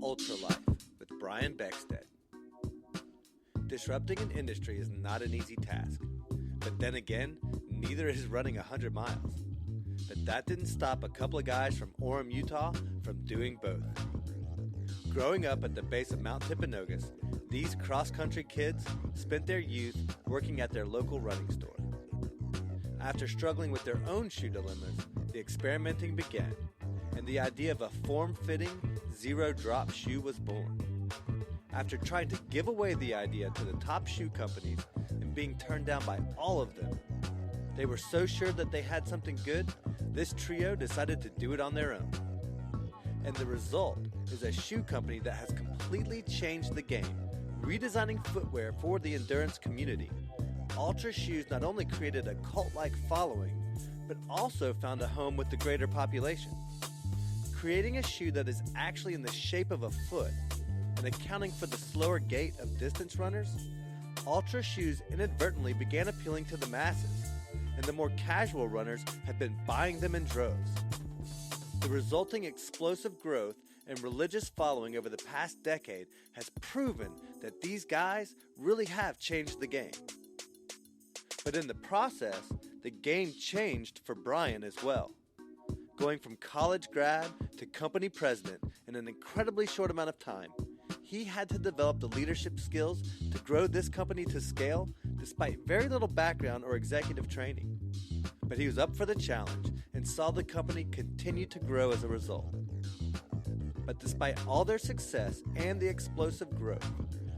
Ultra Life with Brian Beckstead. Disrupting an industry is not an easy task, but then again, neither is running 100 miles. But that didn't stop a couple of guys from Orem, Utah from doing both. Growing up at the base of Mount Timpanogas, these cross-country kids spent their youth working at their local running store. After struggling with their own shoe dilemmas, the experimenting began, and the idea of a form-fitting, zero-drop shoe was born. After trying to give away the idea to the top shoe companies and being turned down by all of them, they were so sure that they had something good, this trio decided to do it on their own. And the result is a shoe company that has completely changed the game, redesigning footwear for the endurance community. Altra shoes not only created a cult-like following, but also found a home with the greater population. Creating a shoe that is actually in the shape of a foot and accounting for the slower gait of distance runners, Altra shoes inadvertently began appealing to the masses, and the more casual runners have been buying them in droves. The resulting explosive growth and religious following over the past decade has proven that these guys really have changed the game. But in the process, the game changed for Brian as well. Going from college grad to company president in an incredibly short amount of time, he had to develop the leadership skills to grow this company to scale despite very little background or executive training. But he was up for the challenge and saw the company continue to grow as a result. But despite all their success and the explosive growth,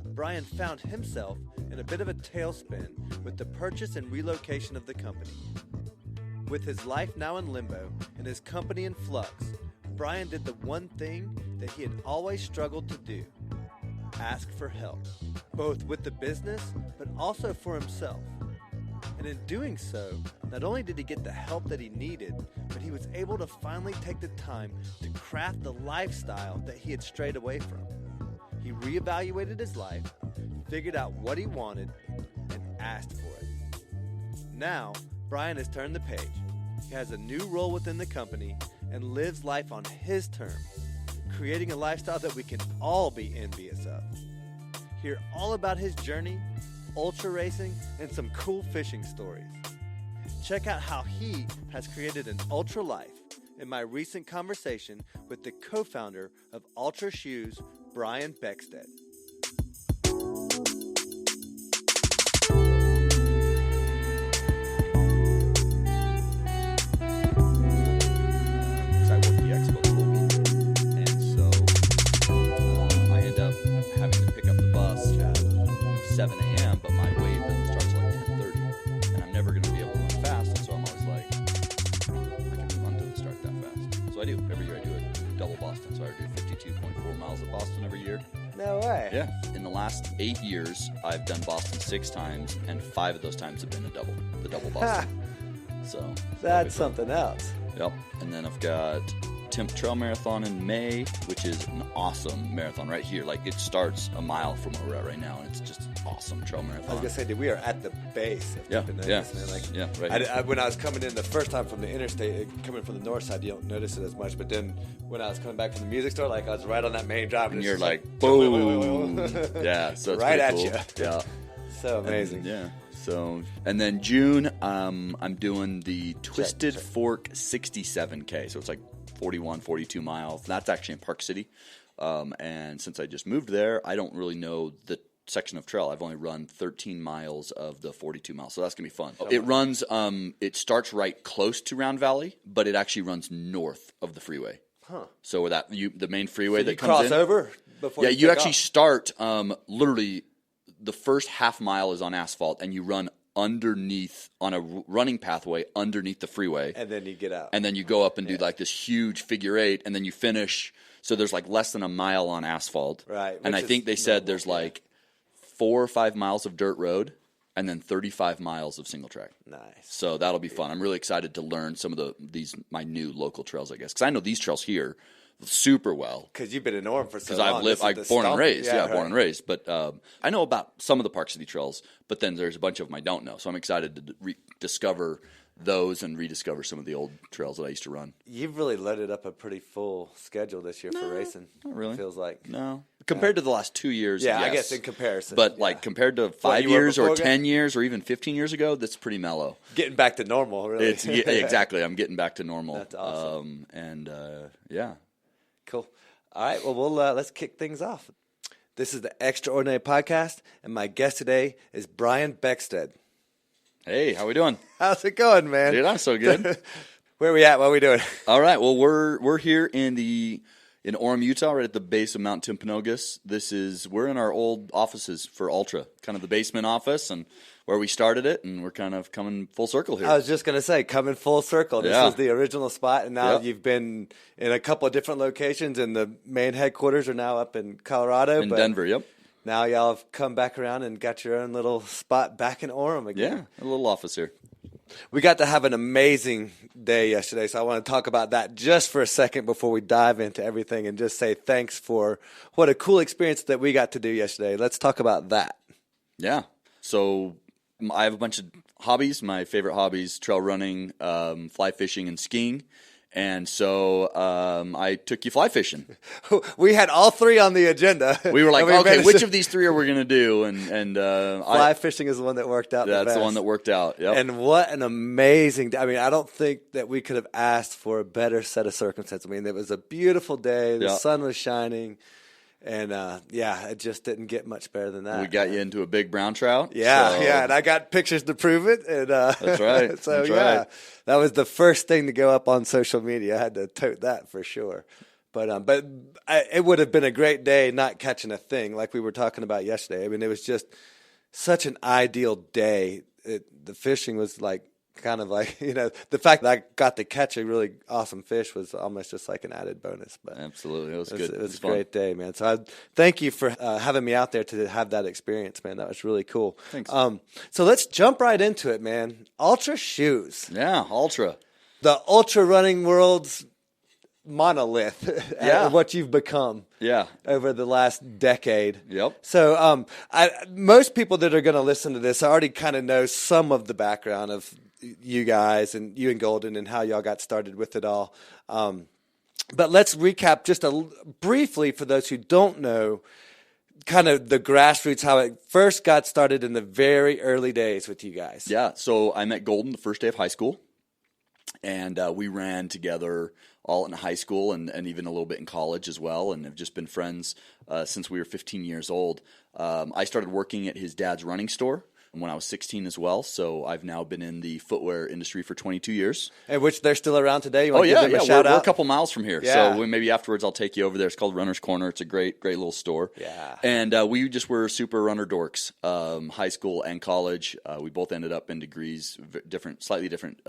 Brian found himself in a bit of a tailspin with the purchase and relocation of the company. With his life now in limbo and his company in flux, Brian did the one thing that he had always struggled to do: ask for help, both with the business but also for himself. And in doing so, not only did he get the help that he needed, but he was able to finally take the time to craft the lifestyle that he had strayed away from. He reevaluated his life, figured out what he wanted, and asked for it. Now, Brian has turned the page. He has a new role within the company and lives life on his terms, creating a lifestyle that we can all be envious of. Hear all about his journey, ultra racing, and some cool fishing stories. Check out how he has created an ultra life in my recent conversation with the co-founder of Altra Shoes, Brian Beckstead. No way. Yeah. In the last 8 years, I've done Boston 6 times, and 5 of those times have been the double Boston. So that's something else. Yep. And then I've got Timp Trail Marathon in May, which is an awesome marathon right here. Like, it starts a mile from where we're at right now, and it's just an awesome trail marathon. I was gonna say, dude, we are at the base of Timpanogas, man. Like, right. When I was coming in the first time from the interstate, coming from the north side, you don't notice it as much. But then when I was coming back from the music store, like, I was right on that main drive, and you're like, boom, yeah, so it's right at cool. you. Yeah, so amazing. So, and then June, I'm doing the Twisted Fork 67K. So it's like 41, 42 miles. That's actually in Park City. And since I just moved there, I don't really know the section of trail. I've only run 13 miles of the 42 miles. So that's going to be fun. It runs, it starts right close to Round Valley, but it actually runs north of the freeway. Huh. So that the main freeway that comes in. You cross over before you actually start literally the first half mile is on asphalt, and you run underneath on a running pathway underneath the freeway, and then you get out, and then you go up and do like this huge figure 8, and then you finish. So there's like less than a mile on asphalt, right? And I think they said there's like 4 or 5 miles of dirt road, and then 35 miles of single track. Nice. So that'll be fun. I'm really excited to learn some of my new local trails, I guess, because I know these trails here super well. Because you've been in Orem for so long. Because I've lived, born and raised. Right. Born and raised. But I know about some of the Park City trails, but then there's a bunch of them I don't know. So I'm excited to discover those and rediscover some of the old trails that I used to run. You've really loaded up a pretty full schedule this year for racing. Not really. Feels like. No. Compared to the last 2 years, Yeah, yes. I guess in comparison. But like compared to 5 you were years or before 10 years or even 15 years ago, that's pretty mellow. Getting back to normal, really. Yeah, exactly. I'm getting back to normal. That's awesome. Yeah. Cool. All right, well, let's kick things off. This is the Extraordinary Podcast, and my guest today is Brian Beckstead. Hey, how we doing? How's it going, man? Dude, I'm so good. Where are we at? What are we doing? All right. Well, we're here in Orem, Utah, right at the base of Mount Timpanogas. We're in our old offices for Altra, kind of the basement office and where we started it, and we're kind of coming full circle here. I was just going to say, coming full circle. This was the original spot, and now you've been in a couple of different locations, and the main headquarters are now up in Colorado. In Denver, yep. Now y'all have come back around and got your own little spot back in Orem again. Yeah, a little office here. We got to have an amazing day yesterday, so I want to talk about that just for a second before we dive into everything and just say thanks for what a cool experience that we got to do yesterday. Let's talk about that. Yeah. So I have a bunch of hobbies. My favorite hobbies, trail running, fly fishing, and skiing. And so I took you fly fishing. We had all three on the agenda. We were like, okay, which of these three are we going to do? And fly fishing is the one that worked out. That's the one that worked out. Yep. And what an amazing day. I mean, I don't think that we could have asked for a better set of circumstances. I mean, it was a beautiful day. The sun was shining. And, it just didn't get much better than that. We got you into a big brown trout. Yeah, and I got pictures to prove it. And, that's right. So, right. That was the first thing to go up on social media. I had to tote that for sure. But it would have been a great day not catching a thing like we were talking about yesterday. I mean, it was just such an ideal day. The fishing was like, kind of like, the fact that I got to catch a really awesome fish was almost just like an added bonus. But absolutely, it was good. It was a great day, man. So I thank you for having me out there to have that experience, man. That was really cool. Thanks. So let's jump right into it, man. Altra shoes. Yeah, Altra. The ultra running world's monolith. Yeah. What you've become. Yeah. Over the last decade. Yep. So most people that are going to listen to this already kind of know some of the background of you guys and you and Golden and how y'all got started with it all. But let's recap just briefly for those who don't know kind of the grassroots, how it first got started in the very early days with you guys. Yeah. So I met Golden the first day of high school, and we ran together all in high school and even a little bit in college as well, and have just been friends since we were 15 years old. I started working at his dad's running store when I was 16 as well, so I've now been in the footwear industry for 22 years. And which they're still around today? You want to give them a shout out? We're a couple miles from here, so maybe afterwards I'll take you over there. It's called Runner's Corner. It's a great little store. Yeah. And we just were super runner dorks, high school and college. We both ended up in degrees, slightly different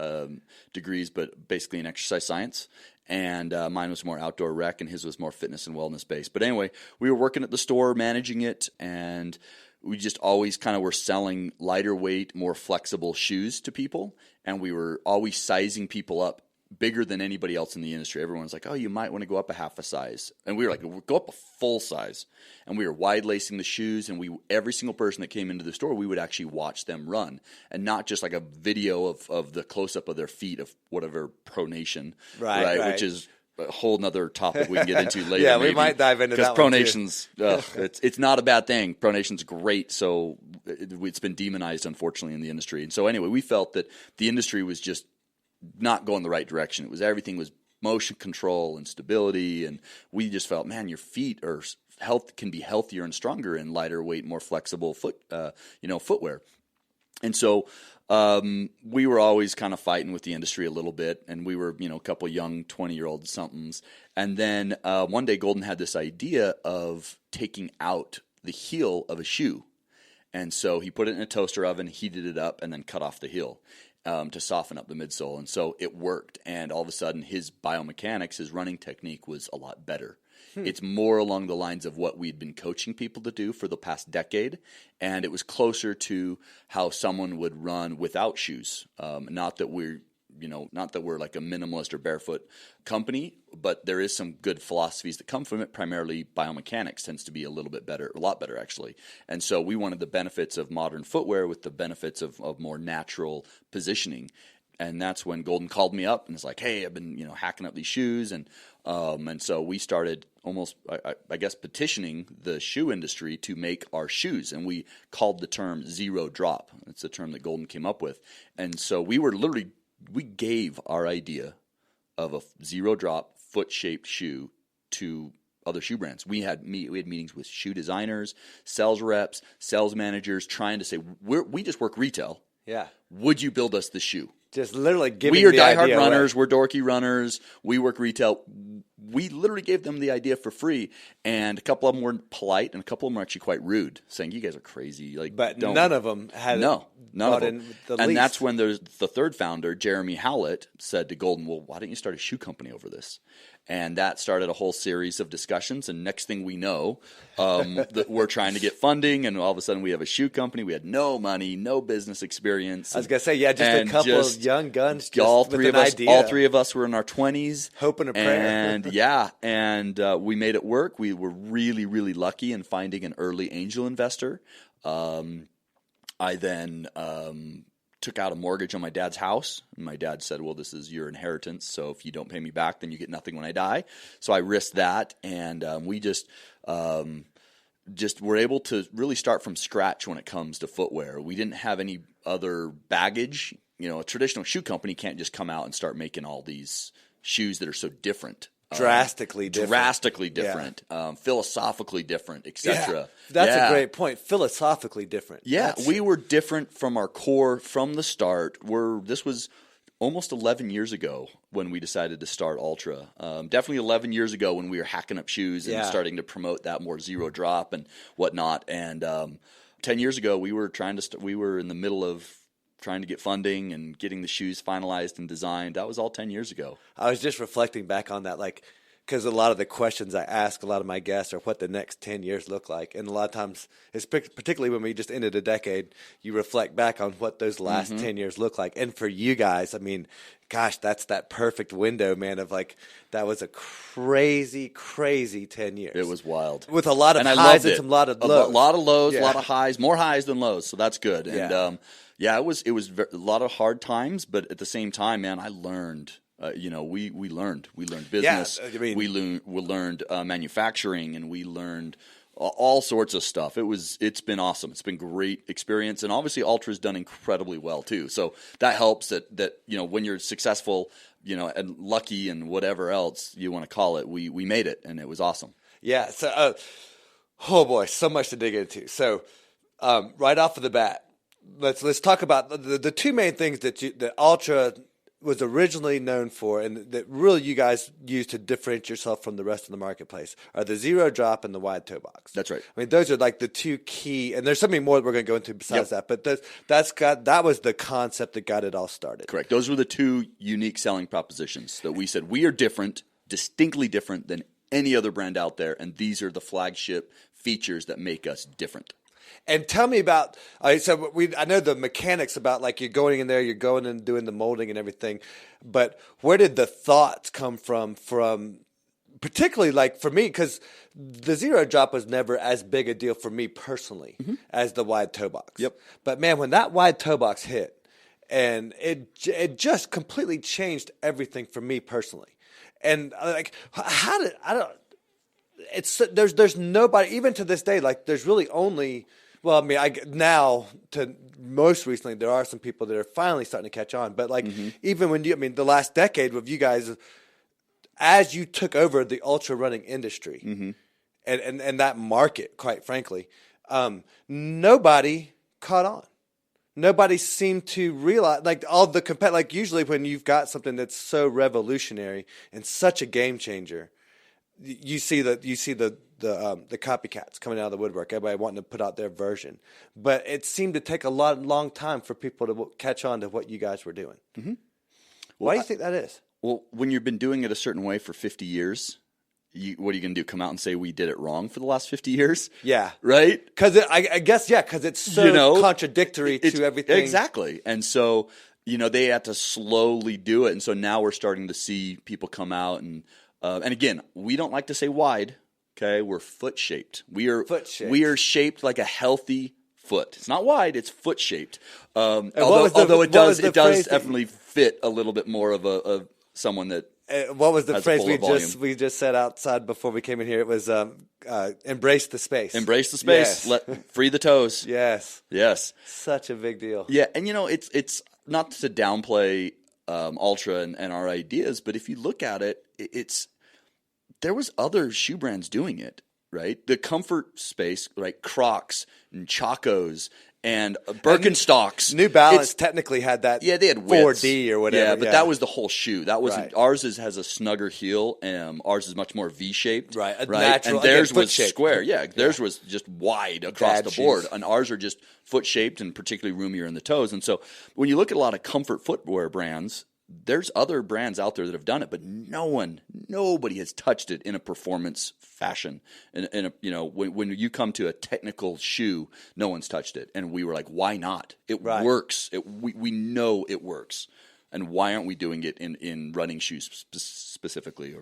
degrees, but basically in exercise science. And mine was more outdoor rec, and his was more fitness and wellness based. But anyway, we were working at the store, managing it, and we just always kind of were selling lighter weight, more flexible shoes to people, and we were always sizing people up bigger than anybody else in the industry. Everyone's like, oh, you might want to go up a half a size. And we were like, go up a full size. And we were wide lacing the shoes, and every single person that came into the store, we would actually watch them run, and not just like a video of the close-up of their feet of whatever pronation, right? Which is a whole nother topic we can get into later. Yeah, we might dive into that one, pronation's, it's not a bad thing. Pronation's great, so it's been demonized, unfortunately, in the industry. And so anyway, we felt that the industry was just not going the right direction. Everything was motion control and stability, and we just felt, man, your feet can be healthier and stronger in lighter weight, more flexible footwear. And so we were always kind of fighting with the industry a little bit, and we were, a couple young 20-year-old somethings. And then one day Golden had this idea of taking out the heel of a shoe. And so he put it in a toaster oven, heated it up, and then cut off the heel to soften up the midsole. And so it worked, and all of a sudden his biomechanics, his running technique was a lot better. It's more along the lines of what we'd been coaching people to do for the past decade, and it was closer to how someone would run without shoes. Not that we're like a minimalist or barefoot company, but there is some good philosophies that come from it. Primarily biomechanics tends to be a lot better actually. And so we wanted the benefits of modern footwear with the benefits of more natural positioning. And that's when Golden called me up and was like, hey, I've been, hacking up these shoes. And so we started almost, I guess, petitioning the shoe industry to make our shoes. And we called the term zero drop. It's a term that Golden came up with. And so we gave our idea of a zero drop foot-shaped shoe to other shoe brands. We had meetings with shoe designers, sales reps, sales managers, trying to say, we just work retail. Yeah. Would you build us the shoe? Just literally giving We are the diehard idea runners. away. We're dorky runners. We work retail. We literally gave them the idea for free, and a couple of them were polite, and a couple of them were actually quite rude, saying, "You guys are crazy." But none of them had none of them. And least. that's when the third founder, Jeremy Howlett, said to Golden, "Well, why don't you start a shoe company over this?" And that started a whole series of discussions. And next thing we know, that we're trying to get funding, and all of a sudden we have a shoe company. We had no money, no business experience. I was gonna say, just a couple of young guns. All three of us were in our 20s, hoping a prayer. And we made it work. We were really, really lucky in finding an early angel investor. I then took out a mortgage on my dad's house. And my dad said, well, this is your inheritance, so if you don't pay me back, then you get nothing when I die. So I risked that, and we just were able to really start from scratch when it comes to footwear. We didn't have any other baggage. A traditional shoe company can't just come out and start making all these shoes that are so different. Drastically different, philosophically different, etc. Yeah, that's a great point. Philosophically different. Yeah, we were different from our core from the start. This was almost 11 years ago when we decided to start Altra. Definitely 11 years ago when we were hacking up shoes and starting to promote that more zero drop and whatnot. And 10 years ago, we were we were in the middle of trying to get funding and getting the shoes finalized and designed. That was all 10 years ago. I was just reflecting back on that, because a lot of the questions I ask a lot of my guests are what the next 10 years look like. And a lot of times, particularly when we just ended a decade, you reflect back on what those last 10 years look like. And for you guys, gosh, that's that perfect window, man, of that was a crazy, crazy 10 years. It was wild. With a lot of highs and a lot of lows. A lot of lows, a lot of highs, more highs than lows. So that's good. And, it was a lot of hard times, but at the same time, man, I learned. We learned business. Yeah, we learned manufacturing, and we learned all sorts of stuff. It's been awesome. It's been great experience, and obviously Altra's done incredibly well too. So that helps. That when you're successful, and lucky, and whatever else you want to call it, we made it, and it was awesome. Yeah. So, oh boy, so much to dig into. So, right off of the bat. Let's talk about the two main things that Altra was originally known for, and that really you guys use to differentiate yourself from the rest of the marketplace, are the zero drop and the wide toe box. That's right. Those are the two key, and there's something more that we're going to go into besides that. But that was the concept that got it all started. Correct. Those were the two unique selling propositions that we said we are different, distinctly different than any other brand out there, and these are the flagship features that make us different. And tell me about, I know the mechanics about you're going in there, you're going and doing the molding and everything, but where did the thoughts come from particularly for me, because the zero drop was never as big a deal for me personally as the wide toe box. Yep. But man, when that wide toe box hit, and it just completely changed everything for me personally. And there's nobody, even to this day, there's really only, now to most recently, there are some people that are finally starting to catch on. But even when the last decade with you guys, as you took over the ultra running industry and that market, quite frankly, nobody caught on. Nobody seemed to realize, all the usually when you've got something that's so revolutionary and such a game changer, you see the copycats coming out of the woodwork, everybody wanting to put out their version. But it seemed to take a long time for people to catch on to what you guys were doing. Mm-hmm. Why do you think that is? Well, when you've been doing it a certain way for 50 years, what are you going to do? Come out and say we did it wrong for the last 50 years? Yeah. Right? Because because it's so contradictory to everything. Exactly. And so, they had to slowly do it. And so now we're starting to see people come out and again, we don't like to say wide. Okay, we're foot shaped. We are shaped like a healthy foot. It's not wide; it's foot shaped. Although it does definitely fit a little bit more of someone that. What was the phrase we just said outside before we came in here? It was embrace the space. Embrace the space. Yes. Free the toes. Yes. Such a big deal. Yeah, and it's not to downplay Altra and our ideas, but if you look at it, there was other shoe brands doing it, right? The comfort space, right? Crocs and Chacos and Birkenstocks. New Balance technically had that. Yeah, they had 4D or whatever. Yeah, but that was the whole shoe. That was right. Ours has a snugger heel. Ours is much more V-shaped. Right, natural. And theirs was square. Yeah, theirs was just wide across the board. And ours are just foot-shaped and particularly roomier in the toes. And so when you look at a lot of comfort footwear brands, there's other brands out there that have done it, but nobody has touched it in a performance fashion. When you come to a technical shoe, no one's touched it, and we were like, why not? It works. We know it works, and why aren't we doing it in running shoes specifically?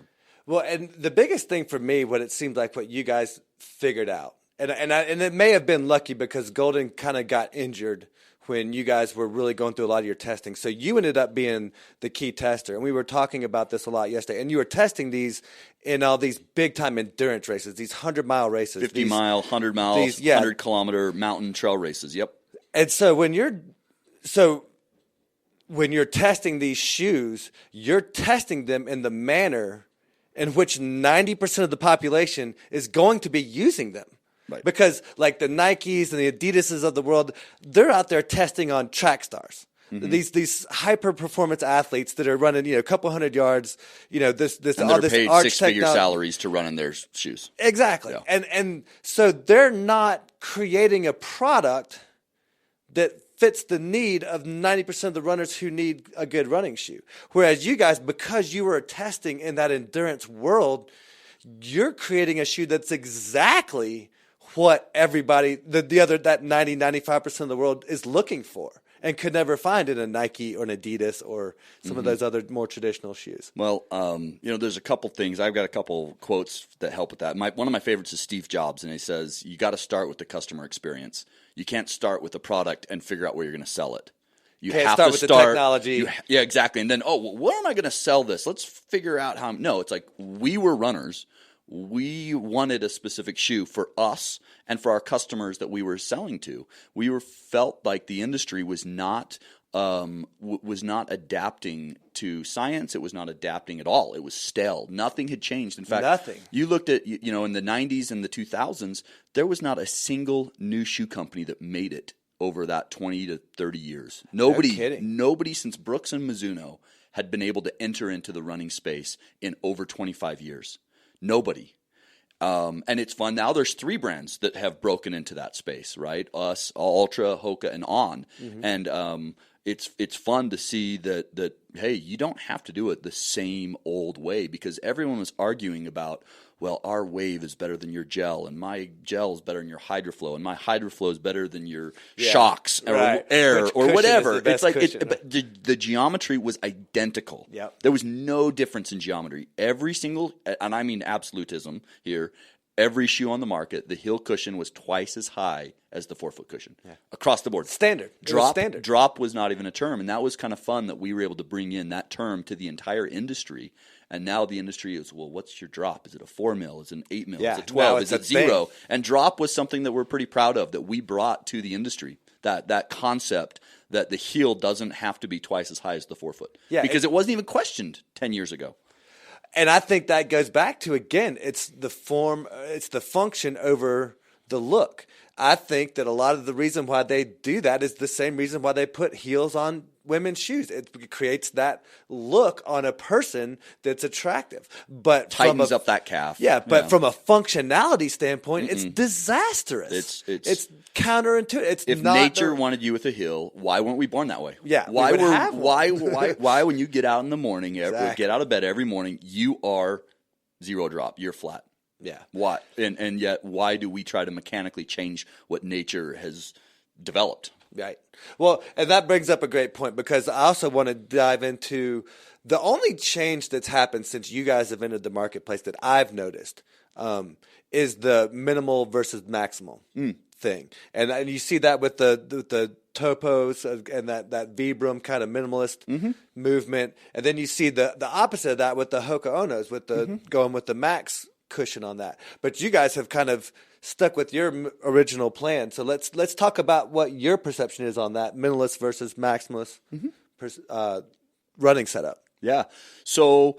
Well, and the biggest thing for me, what it seemed like, what you guys figured out, and it may have been lucky because Golden kind of got injured when you guys were really going through a lot of your testing. So you ended up being the key tester. And we were talking about this a lot yesterday. And you were testing these in all these big-time endurance races, these 100-mile races. 50-mile, 100-mile, 100-kilometer mountain trail races, yep. And so when you're testing these shoes, you're testing them in the manner in which 90% of the population is going to be using them. Right. Because like the Nikes and the Adidases of the world, they're out there testing on track stars. Mm-hmm. These hyper performance athletes that are running, a couple hundred yards, and they're paid six-figure salaries to run in their shoes. Exactly. Yeah. And so they're not creating a product that fits the need of 90% of the runners who need a good running shoe. Whereas you guys, because you were testing in that endurance world, you're creating a shoe that's exactly what everybody, that 90, 95% of the world is looking for and could never find in a Nike or an Adidas or some of those other more traditional shoes. Well, there's a couple things. I've got a couple quotes that help with that. One of my favorites is Steve Jobs, and he says, you got to start with the customer experience. You can't start with a product and figure out where you're going to sell it. You can't have start to with the technology. Yeah, exactly. And then, where am I going to sell this? Let's figure out how. No, it's like we were runners. We wanted a specific shoe for us and for our customers that we were selling to. We felt like the industry was not adapting to science. It was not adapting at all. It was stale. Nothing had changed. In fact, nothing. You looked at in the 90s and the 2000s, there was not a single new shoe company that made it over that 20 to 30 years. Nobody since Brooks and Mizuno had been able to enter into the running space in over 25 years. Nobody. And it's fun. Now there's 3 brands that have broken into that space, right? Us, Altra, Hoka, and On. Mm-hmm. And it's fun to see that, hey, you don't have to do it the same old way, because everyone was arguing about, well, our wave is better than your gel, and my gel is better than your HydroFlow, and my HydroFlow is better than your shocks or air or whatever. It's like but the geometry was identical. Yep. There was no difference in geometry. Every single, and I mean absolutism here, every shoe on the market, the heel cushion was twice as high as the forefoot cushion across the board. Standard. Drop was not even a term, and that was kind of fun that we were able to bring in that term to the entire industry. And now the industry is, well, what's your drop? Is it a 4 mil? Is it an 8 mil? Is it 12? Is it 0? Thing. And drop was something that we're pretty proud of, that we brought to the industry. That concept that the heel doesn't have to be twice as high as the forefoot. Yeah, because it wasn't even questioned 10 years ago. And I think that goes back to, again, it's the form, it's the function over the look. I think that a lot of the reason why they do that is the same reason why they put heels on women's shoes. It creates that look on a person that's attractive, but tightens up that calf. Yeah, but from a functionality standpoint, it's disastrous. It's counterintuitive. If nature wanted you with a heel, why weren't we born that way? Yeah, why when you get out in the morning, get out of bed every morning, you are 0 drop, you're flat. Yeah. Why? And yet, why do we try to mechanically change what nature has developed? Right. Well, and that brings up a great point, because I also want to dive into the only change that's happened since you guys have entered the marketplace that I've noticed is the minimal versus maximal thing. And you see that with the topos and that Vibram kind of minimalist movement. And then you see the opposite of that with the Hoka Onos, with the going with the Max cushion on that. But you guys have kind of stuck with your original plan. So let's talk about what your perception is on that minimalist versus maximalist running setup. Yeah. So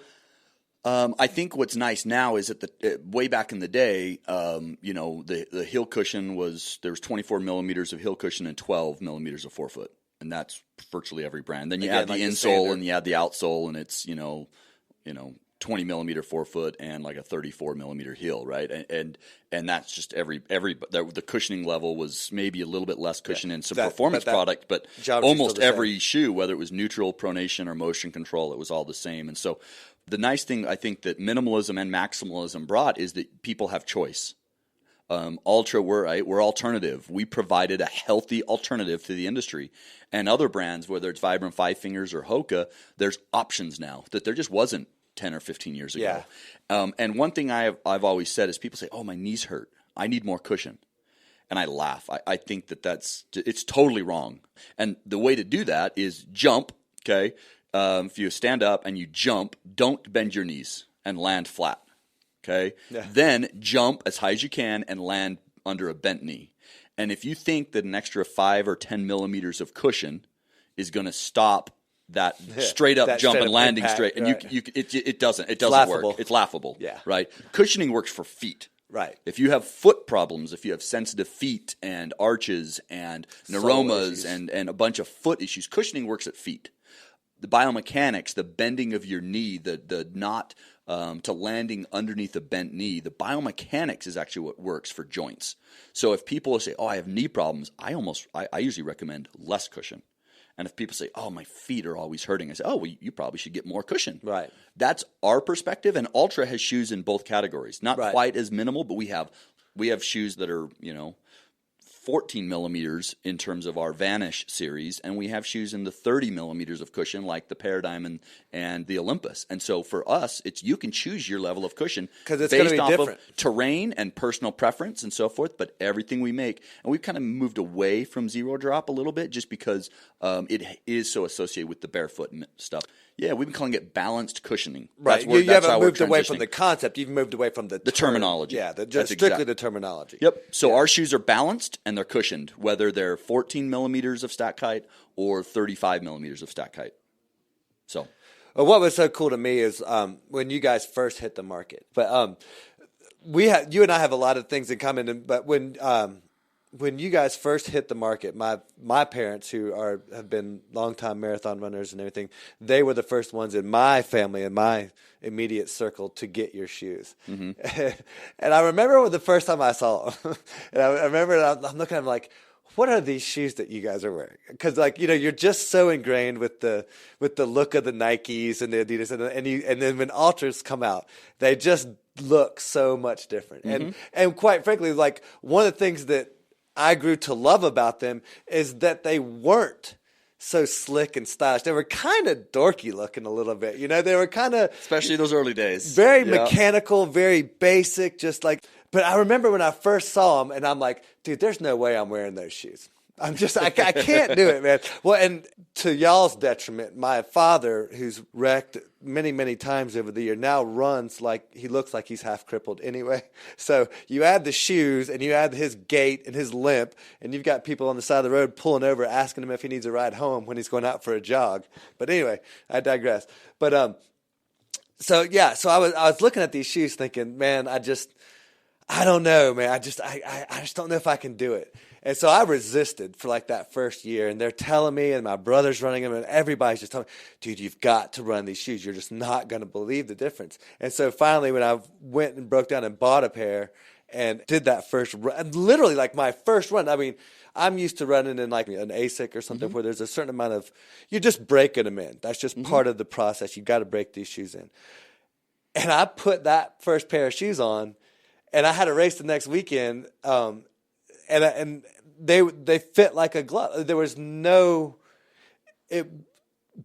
I think what's nice now is that way back in the day, the heel cushion there was 24 millimeters of heel cushion and 12 millimeters of forefoot, and that's virtually every brand. Then you add the insole and you add the outsole, and it's 20 millimeter forefoot and like a 34 millimeter heel, right? And that's just the cushioning level was maybe a little bit less cushion in some performance product, but almost every shoe, whether it was neutral, pronation, or motion control, it was all the same. And so the nice thing I think that minimalism and maximalism brought is that people have choice. Altra, we're alternative. We provided a healthy alternative to the industry. And other brands, whether it's Vibram, Five Fingers, or Hoka, there's options now that there just wasn't 10 or 15 years ago. Yeah. And one thing I've always said is people say, oh, my knees hurt. I need more cushion. And I laugh. I think it's totally wrong. And the way to do that is jump, okay? If you stand up and you jump, don't bend your knees and land flat, okay? Yeah. Then jump as high as you can and land under a bent knee. And if you think that an extra 5 or 10 millimeters of cushion is going to stop that straight up jump and landing impact, straight, and right. It doesn't work. It's laughable. Yeah. Right. Cushioning works for feet. Right. If you have foot problems, if you have sensitive feet and arches and neuromas and a bunch of foot issues, cushioning works at feet. The biomechanics, the bending of your knee, the knot to landing underneath a bent knee, the biomechanics is actually what works for joints. So if people say, "Oh, I have knee problems," I usually recommend less cushion. And if people say, "Oh, my feet are always hurting," I say, "Oh, well, you probably should get more cushion." Right. That's our perspective. And Altra has shoes in both categories. Not quite as minimal, but we have shoes that are 14 millimeters in terms of our Vanish series, and we have shoes in the 30 millimeters of cushion like the Paradigm and the Olympus. And so for us, you can choose your level of cushion based off of terrain and personal preference and so forth, but everything we make. And we've kind of moved away from zero drop a little bit just because it is so associated with the barefoot stuff. Yeah, we've been calling it balanced cushioning. Right. You haven't moved away from the concept. You've moved away from the terminology. Yeah, strictly the terminology. Yep. So our shoes are balanced and they're cushioned, whether they're 14 millimeters of stack height or 35 millimeters of stack height. So, what was so cool to me is when you guys first hit the market. But you and I have a lot of things in common. But when you guys first hit the market, my parents, who have been longtime marathon runners and everything, they were the first ones in my family, in my immediate circle, to get your shoes. Mm-hmm. And I remember the first time I saw them, and I remember I'm looking at them like, what are these shoes that you guys are wearing? Because you're just so ingrained with the look of the Nikes and the Adidas, and then when Altras come out, they just look so much different. Mm-hmm. And quite frankly, like one of the things that I grew to love about them is that they weren't so slick and stylish. They were kind of dorky looking a little bit. They were kind of... Especially those early days. Very mechanical, very basic, just like... But I remember when I first saw them, and I'm like, dude, there's no way I'm wearing those shoes. I can't do it, man. Well, and to y'all's detriment, my father, who's wrecked many, many times over the year, now runs like he looks like he's half crippled anyway. So you add the shoes and you add his gait and his limp, and you've got people on the side of the road pulling over, asking him if he needs a ride home when he's going out for a jog. But anyway, I digress. But so I was looking at these shoes thinking, man, I don't know, man. I just don't know if I can do it. And so I resisted for like that first year, and they're telling me, and my brother's running them, and everybody's just telling me, dude, you've got to run these shoes. You're just not going to believe the difference. And so finally, when I went and broke down and bought a pair and did that first run, literally like my first run, I mean, I'm used to running in like an ASIC or something where there's a certain amount of, you're just breaking them in. That's just part of the process. You've got to break these shoes in. And I put that first pair of shoes on, and I had a race the next weekend, and they fit like a glove. There was it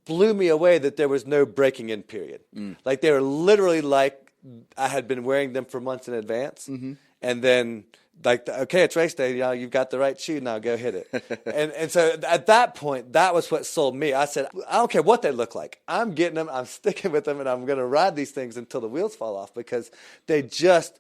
blew me away that there was no breaking in period. Like they were literally like I had been wearing them for months in advance, and then like, okay, it's race day. You've got the right shoe. Now go hit it. and so at that point, that was what sold me. I said, I don't care what they look like. I'm getting them. I'm sticking with them, and I'm going to ride these things until the wheels fall off because they just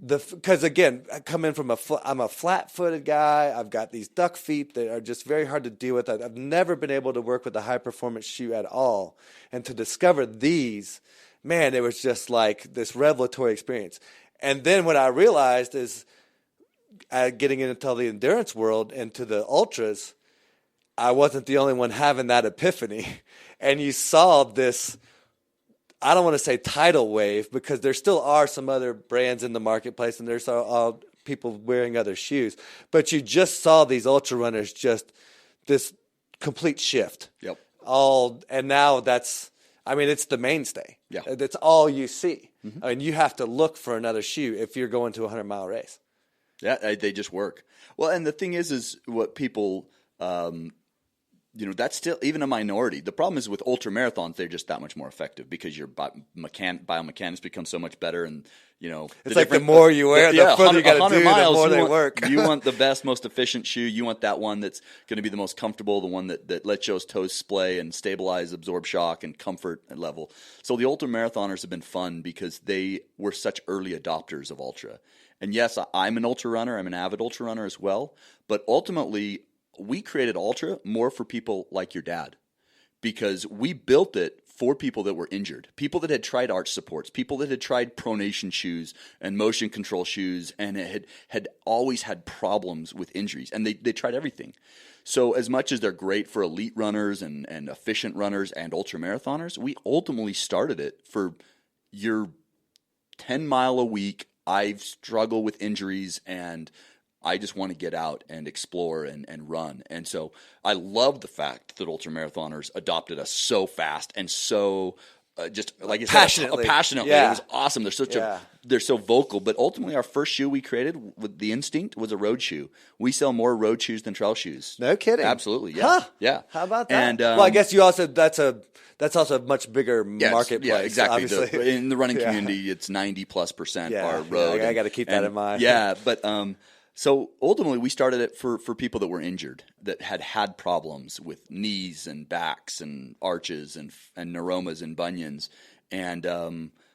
because again, I come in from I'm a flat-footed guy. I've got these duck feet that are just very hard to deal with. I've never been able to work with a high-performance shoe at all, and to discover these, man, it was just like this revelatory experience. And then what I realized is, getting into the endurance world and to the ultras, I wasn't the only one having that epiphany. And you saw this, I don't want to say tidal wave, because there still are some other brands in the marketplace and there's all people wearing other shoes. But you just saw these ultra runners, just this complete shift. Yep. And now it's the mainstay. Yeah. That's all you see. Mm-hmm. I mean, you have to look for another shoe if you're going to a 100-mile race. Yeah, they just work. Well, and the thing is what people, that's still even a minority. The problem is with ultra marathons, they're just that much more effective because your biomechanics become so much better. And, it's like the more you wear, the further you got to do, the more they work. You want the best, most efficient shoe. You want that one that's going to be the most comfortable, the one that lets your toes splay and stabilize, absorb shock, and comfort level. So the ultra marathoners have been fun because they were such early adopters of ultra. And yes, I'm an ultra runner. I'm an avid ultra runner as well. But ultimately, we created Ultra more for people like your dad, because we built it for people that were injured, people that had tried arch supports, people that had tried pronation shoes and motion control shoes, and had always had problems with injuries. And they tried everything. So as much as they're great for elite runners and efficient runners and ultra marathoners, we ultimately started it for your 10-mile a week. I struggle with injuries and I just want to get out and explore and run. And so I love the fact that ultramarathoners adopted us so fast and so just like you said, passionately. Yeah. It was awesome. They're so vocal. But ultimately, our first shoe we created with the Instinct was a road shoe. We sell more road shoes than trail shoes. No kidding. Absolutely. Yeah. Huh. Yeah. How about that? And, well, I guess you also that's also a much bigger marketplace. Yeah, exactly. Obviously. In the running community, it's 90+% are road. I got to keep that in mind. Yeah, but so ultimately, we started it for people that were injured, that had problems with knees and backs and arches and neuromas and bunions, and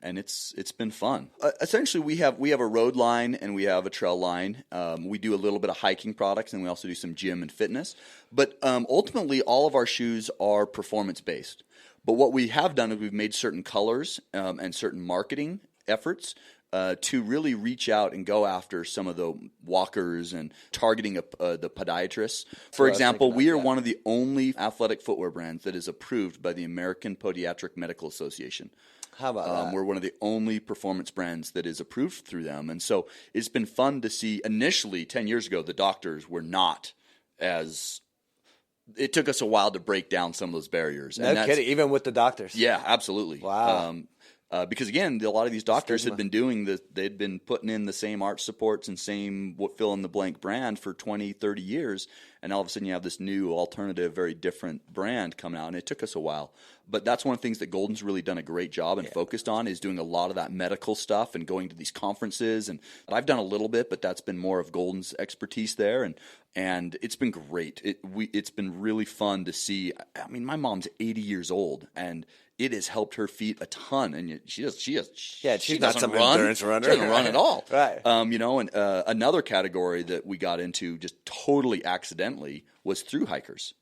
it's been fun. Essentially, we have a road line and we have a trail line. We do a little bit of hiking products, and we also do some gym and fitness. But ultimately, all of our shoes are performance based. But what we have done is we've made certain colors and certain marketing efforts to really reach out and go after some of the walkers and targeting the podiatrists. For example, we are one of the only athletic footwear brands that is approved by the American Podiatric Medical Association. How about that? We're one of the only performance brands that is approved through them. And so it's been fun to see. Initially, 10 years ago, the doctors were not as... It took us a while to break down some of those barriers. No kidding, even with the doctors. Yeah, absolutely. Wow. Because again, a lot of these doctors had been doing they'd been putting in the same arch supports and same fill in the blank brand for 20, 30 years. And all of a sudden you have this new alternative, very different brand coming out. And it took us a while. But that's one of the things that Golden's really done a great job and focused on, is doing a lot of that medical stuff and going to these conferences. And I've done a little bit, but that's been more of Golden's expertise there. And it's been great. It's been really fun to see. I mean, my mom's 80 years old, and it has helped her feet a ton. And she she's not some run. endurance runner. She doesn't run at all. Right. And another category that we got into just totally accidentally was thru hikers.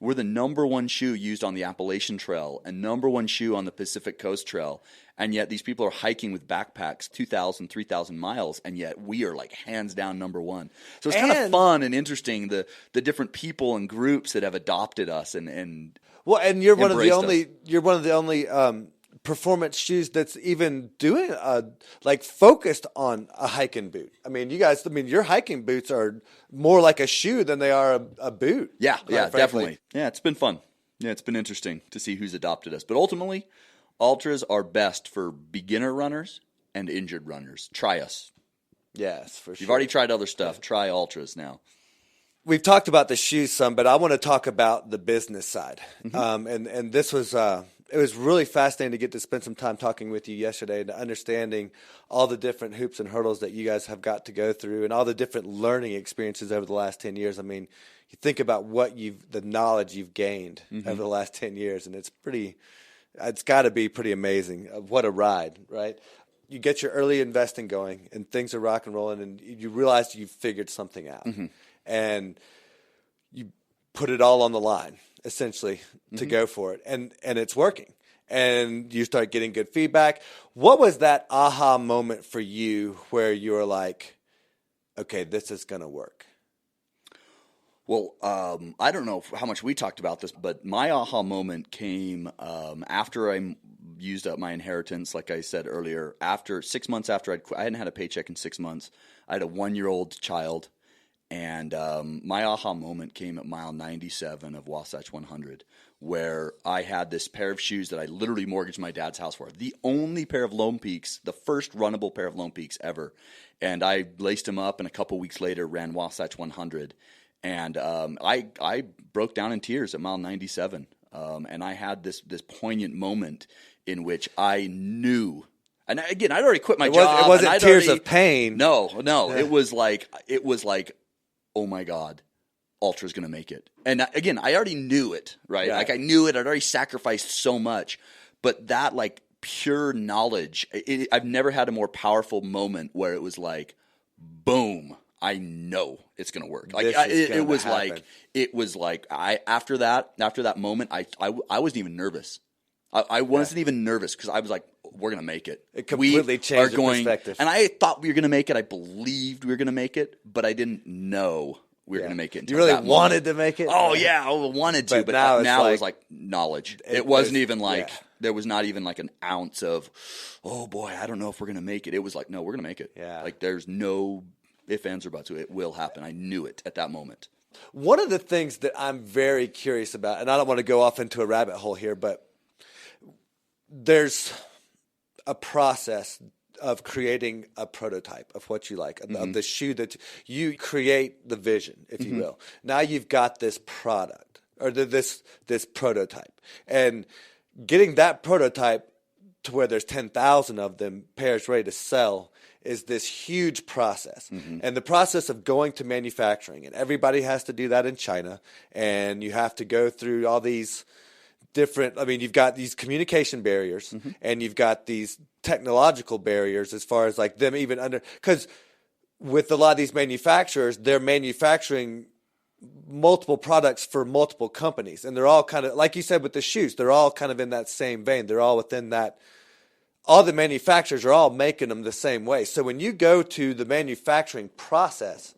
We're the number one shoe used on the Appalachian Trail and number one shoe on the Pacific Coast Trail. And yet these people are hiking with backpacks 2,000, 3,000 miles, and yet we are like hands down number one. So it's kind of fun and interesting, the different people and groups that have adopted us and well, and you're one of the only us. Performance shoes that's even doing focused on a hiking boot. I mean, your hiking boots are more like a shoe than they are a boot. Yeah, definitely. Yeah, it's been fun. Yeah, it's been interesting to see who's adopted us. But ultimately, Ultras are best for beginner runners and injured runners. Try us. Yes, for sure. You've already tried other stuff. Try Ultras now. We've talked about the shoes some, but I want to talk about the business side. Mm-hmm. And this was it was really fascinating to get to spend some time talking with you yesterday and understanding all the different hoops and hurdles that you guys have got to go through and all the different learning experiences over the last 10 years. I mean, you think about the knowledge you've gained over the last 10 years, and it's got to be pretty amazing. What a ride, right? You get your early investing going and things are rock and rolling and you realize you've figured something out and you put it all on the line essentially to go for it. And it's working and you start getting good feedback. What was that aha moment for you where you were like, okay, this is going to work? Well, I don't know how much we talked about this, but my aha moment came after I used up my inheritance, like I said earlier. After 6 months after I hadn't had a paycheck in 6 months. I had a 1-year-old child, and my aha moment came at mile 97 of Wasatch 100, where I had this pair of shoes that I literally mortgaged my dad's house for. The only pair of Lone Peaks, the first runnable pair of Lone Peaks ever. And I laced them up, and a couple weeks later ran Wasatch 100. And I broke down in tears at mile 97, and I had this poignant moment in which I knew. And again, I'd already quit my job. It wasn't tears of pain. No, it was like, oh my God, Altra's going to make it. And again, I already knew it, right? Like I knew it. I'd already sacrificed so much, but that like pure knowledge. I've never had a more powerful moment where it was like, boom. I know it's going to work. Like it was like after that moment, I wasn't even nervous. I wasn't even nervous because I was like, we're going to make it. It completely changed the perspective. And I thought we were going to make it. I believed we were going to make it, but I didn't know we were going to make it. You really wanted to make it? Oh yeah, I wanted to, but now it was like knowledge. It wasn't even like there was not even like an ounce of, oh boy, I don't know if we're going to make it. It was like, no, we're going to make it. Yeah. Like there's no if, ands, or buts. It will happen. I knew it at that moment. One of the things that I'm very curious about, and I don't want to go off into a rabbit hole here, but there's a process of creating a prototype of what you like, of the shoe that you create the vision, if you will. Now you've got this product or this prototype, and getting that prototype to where there's 10,000 of them pairs ready to sell is this huge process. And the process of going to manufacturing, and everybody has to do that in China, and you have to go through all these different, I mean, you've got these communication barriers, and you've got these technological barriers as far as like them even because with a lot of these manufacturers, they're manufacturing multiple products for multiple companies, and they're all kind of, like you said with the shoes, they're all kind of in that same vein. They're all within that. All the manufacturers are all making them the same way. So when you go to the manufacturing process,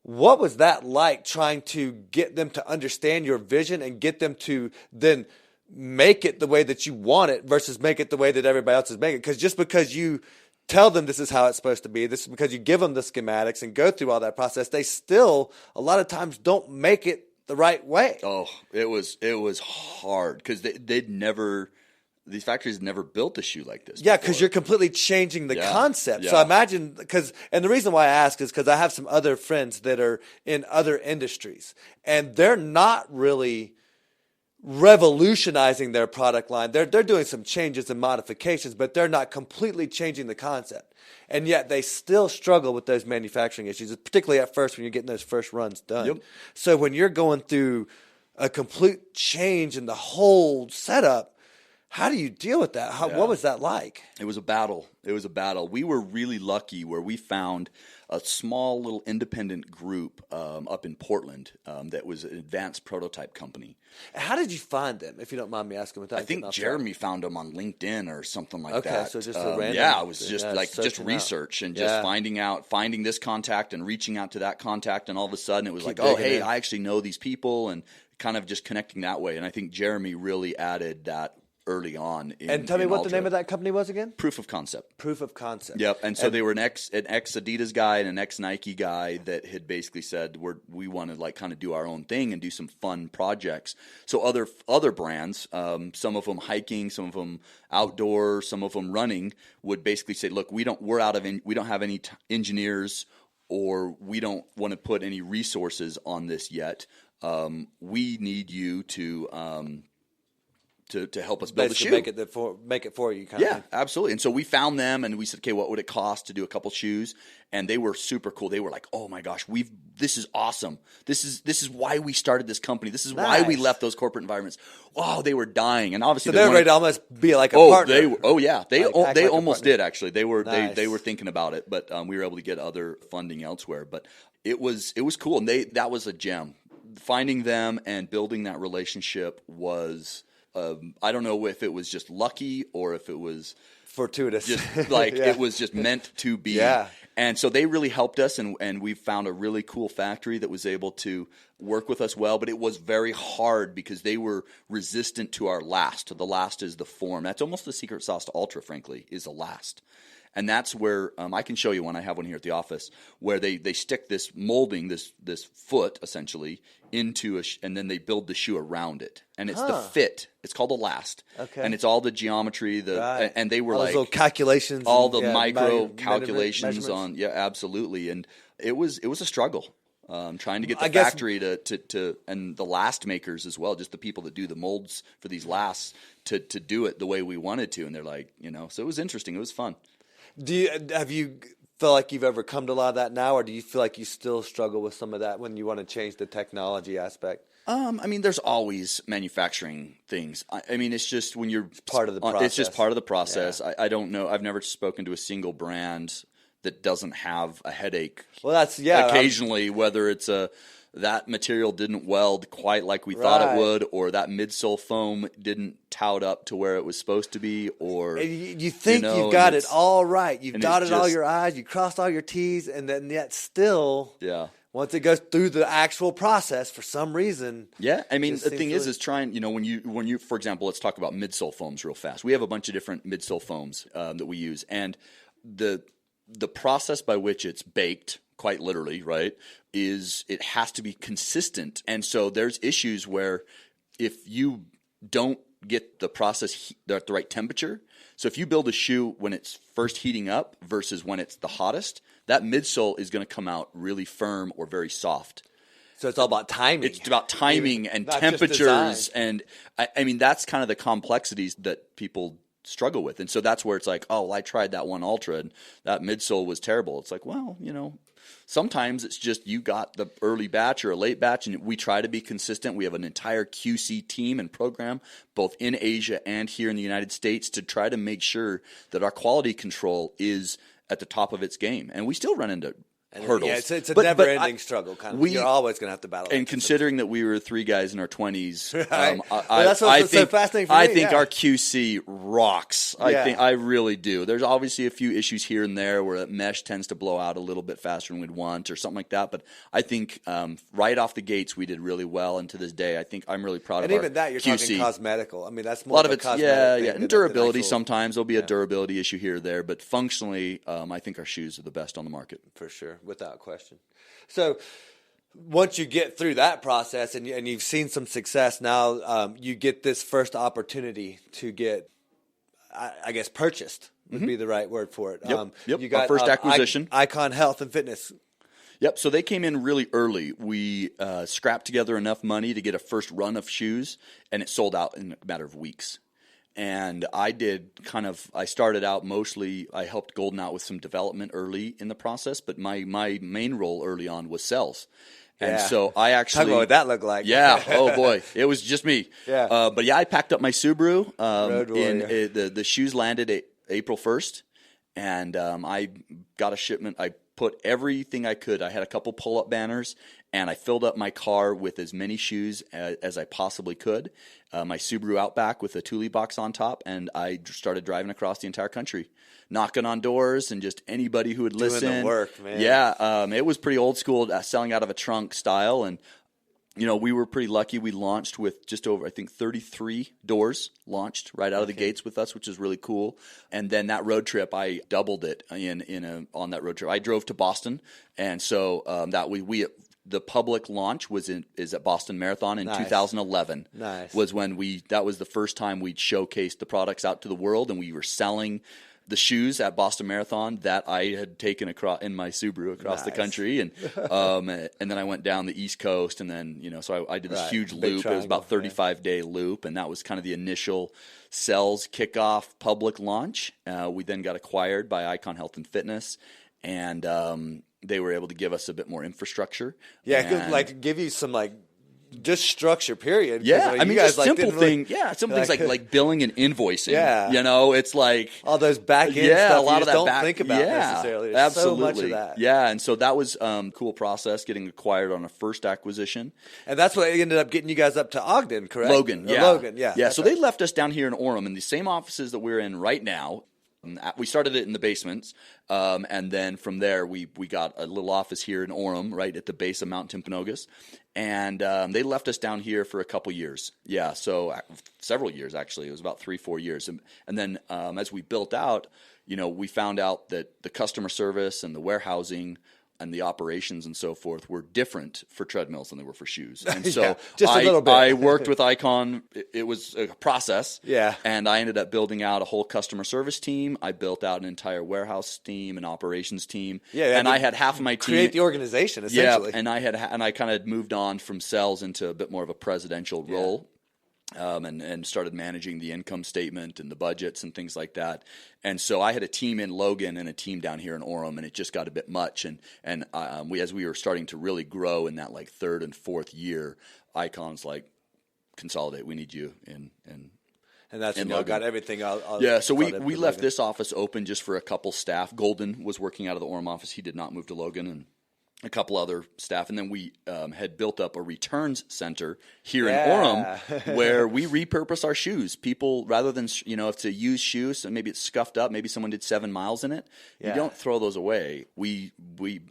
what was that like trying to get them to understand your vision and get them to then make it the way that you want it versus make it the way that everybody else is making it? Because just because you tell them this is how it's supposed to be, this is because you give them the schematics and go through all that process, they still a lot of times don't make it the right way. Oh, it was hard because these factories had never built a shoe like this. Yeah, because you're completely changing the concept. Yeah. So imagine, and the reason why I ask is because I have some other friends that are in other industries, and they're not really revolutionizing their product line. They're doing some changes and modifications, but they're not completely changing the concept. And yet they still struggle with those manufacturing issues, particularly at first when you're getting those first runs done. Yep. So when you're going through a complete change in the whole setup, how do you deal with that? What was that like? It was a battle. We were really lucky where we found a small little independent group up in Portland that was an advanced prototype company. How did you find them, if you don't mind me asking? I think Jeremy found them on LinkedIn or something like that. Okay, so just a random... Yeah, it was just research and just finding this contact and reaching out to that contact, and all of a sudden it was like, oh, hey, I actually know these people, and kind of just connecting that way. And I think Jeremy really added that early on. And tell me what the name of that company was again? Proof of Concept. Proof of Concept. Yep. And so they were an ex Adidas guy and an ex Nike guy that had basically said we want to like kind of do our own thing and do some fun projects. So other brands, some of them hiking, some of them outdoor, some of them running, would basically say, look, we don't have any engineers, or we don't want to put any resources on this yet. We need you to to help us build Basically a shoe. make it for you. Kind of thing. Absolutely. And so we found them and we said, okay, what would it cost to do a couple shoes? And they were super cool. They were like, oh my gosh, this is awesome. This is why we started this company. This is why we left those corporate environments. Wow, they were dying. And obviously, so they're ready to almost be like a partner. They almost did actually. They were they were thinking about it, but we were able to get other funding elsewhere. But it was cool, and that was a gem. Finding them and building that relationship was. I don't know if it was just lucky or if it was fortuitous. Just like it was just meant to be. Yeah. And so they really helped us, and we found a really cool factory that was able to work with us well. But it was very hard because they were resistant to our last. The last is the form. That's almost the secret sauce to Altra, frankly, is the last. And that's where I can show you one. I have one here at the office where they stick this molding, this foot essentially into and then they build the shoe around it, and it's the fit. It's called the last, and it's all the geometry. And they were all like those little calculations, all the micro calculations on. Yeah, absolutely. And it was a struggle trying to get the factory to and the last makers as well, just the people that do the molds for these lasts to do it the way we wanted to. And they're like, so it was interesting. It was fun. Have you feel like you've ever come to a lot of that now, or do you feel like you still struggle with some of that when you want to change the technology aspect? There's always manufacturing things. It's just when you're part of the process. It's just part of the process. Yeah. I don't know. I've never spoken to a single brand that doesn't have a headache. Well, occasionally, whether it's that material didn't weld quite like we thought it would, or that midsole foam didn't tout up to where it was supposed to be, or you think you've got it all right. You've dotted all your I's, you crossed all your T's, and then yet still, once it goes through the actual process, for some reason, the thing is trying. When you, for example, let's talk about midsole foams real fast. We have a bunch of different midsole foams that we use, and the process by which it's baked, quite literally, right, is it has to be consistent. And so there's issues where if you don't get the process at the right temperature, so if you build a shoe when it's first heating up versus when it's the hottest, that midsole is going to come out really firm or very soft. So it's all about timing. It's about timing and temperatures. And that's kind of the complexities that people struggle with. And so that's where it's like, I tried that one Altra and that midsole was terrible. It's like, sometimes it's just you got the early batch or a late batch, and we try to be consistent. We have an entire QC team and program, both in Asia and here in the United States, to try to make sure that our quality control is at the top of its game. And we still run into hurdles. Yeah, it's a never-ending struggle. You're always going to have to battle. And considering that we were three guys in our 20s, that's what's so fascinating for me. I think our QC rocks. I really do. There's obviously a few issues here and there where that mesh tends to blow out a little bit faster than we'd want or something like that. But I think right off the gates we did really well. And to this day, I think I'm really proud of our QC. And even that, you're talking cosmetical. That's more a lot of it's cosmetic thing. And durability. Sometimes there'll be a durability issue here or there. But functionally, I think our shoes are the best on the market. For sure. Without question. So once you get through that process and you've seen some success, now you get this first opportunity to get, I guess, purchased would be the right word for it. Yep. You got our first acquisition. Icon Health and Fitness. Yep. So they came in really early. We scrapped together enough money to get a first run of shoes, and it sold out in a matter of weeks. And I started out mostly, I helped Golden out with some development early in the process, but my main role early on was sales. And so I actually... Talk about what that looked like. Yeah. Oh, boy. It was just me. Yeah. But I packed up my Subaru. The shoes landed April 1st, and I got a shipment. I put everything I could. I had a couple pull-up banners, and I filled up my car with as many shoes as I possibly could. My Subaru Outback with a Thule box on top, and I started driving across the entire country, knocking on doors, and just anybody who would listen. Doing the work, man. Yeah, it was pretty old school, selling out of a trunk style, and we were pretty lucky. We launched with just over, I think, 33 doors launched right out of the gates with us, which is really cool. And then that road trip, I doubled it on that road trip. I drove to Boston, and so the public launch is at Boston Marathon in 2011. Nice. That was the first time we'd showcased the products out to the world, and we were selling the shoes at Boston Marathon that I had taken across in my Subaru across the country, and then I went down the East Coast, and then so I did this huge loop. It was about 35-day loop, and that was kind of the initial Cells kickoff public launch. We then got acquired by Icon Health and Fitness, and they were able to give us a bit more infrastructure. Yeah, like give you some just structure, period. Yeah, I mean, just simple things like billing and invoicing. Yeah. It's like all those back end stuff a lot you of that don't think about necessarily. There's absolutely. so much of that. Yeah, and so that was cool process, getting acquired on a first acquisition. And that's what ended up getting you guys up to Ogden, correct? Logan, yeah. Yeah, so they left us down here in Orem in the same offices that we're in right now. We started it in the basements, and then from there we got a little office here in Orem, right at the base of Mount Timpanogas, and they left us down here for a couple years. Yeah, so several years actually. It was about 3-4 years, and then as we built out, we found out that the customer service and the warehousing and the operations and so forth were different for treadmills than they were for shoes. And so just a little bit. I worked with Icon. It was a process. Yeah. And I ended up building out a whole customer service team. I built out an entire warehouse team, an operations team. Yeah. And I had half of my team. Create the organization, essentially. Yeah. And I kind of moved on from sales into a bit more of a presidential role. And started managing the income statement and the budgets and things like that. And so I had a team in Logan and a team down here in Orem, and it just got a bit much. And as we were starting to really grow in that third and fourth year, Icon's consolidate. We need you in. And that's when y'all got everything. So we left this office open just for a couple staff. Golden was working out of the Orem office. He did not move to Logan, and a couple other staff, and then we had built up a returns center here in Orem where we repurpose our shoes. People, rather than if it's a used shoe, so maybe it's scuffed up, maybe someone did 7 miles in it, you don't throw those away. We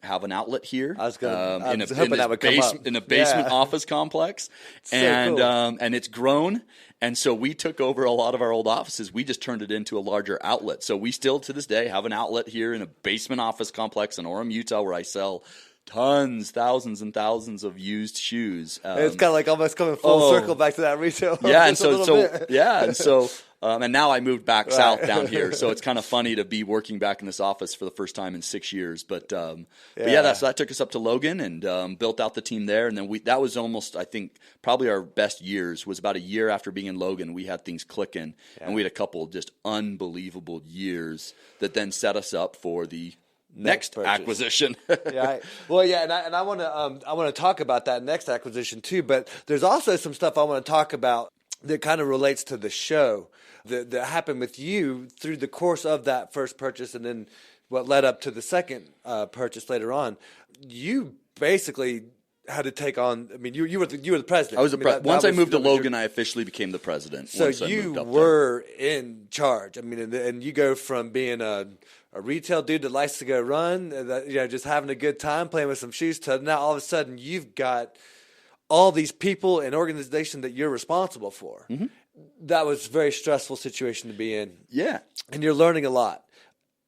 have an outlet here. I was hoping that would come up. In a basement office complex, and cool. And it's grown. And so we took over a lot of our old offices. We just turned it into a larger outlet. So we still, to this day, have an outlet here in a basement office complex in Orem, Utah, where I sell thousands and thousands of used shoes. It's kind of almost coming full circle back to that retail. Yeah, and and now I moved back south down here, so it's kind of funny to be working back in this office for the first time in 6 years. But that took us up to Logan and built out the team there, and then that was almost, I think, probably our best years. Was about a year after being in Logan, we had things clicking, and we had a couple just unbelievable years that then set us up for the next acquisition. And I want to talk about that next acquisition too. But there's also some stuff I want to talk about that kind of relates to the show that happened with you through the course of that first purchase, and then what led up to the second purchase later on. You basically had to take on. I mean, you were the president. I was the president. Once I moved to Logan, I officially became the president. So you were in charge. I mean, and you go from being a retail dude that likes to go run, just having a good time playing with some shoes, to now all of a sudden you've got all these people and organization that you're responsible for. Mm-hmm. That was a very stressful situation to be in. Yeah. And you're learning a lot.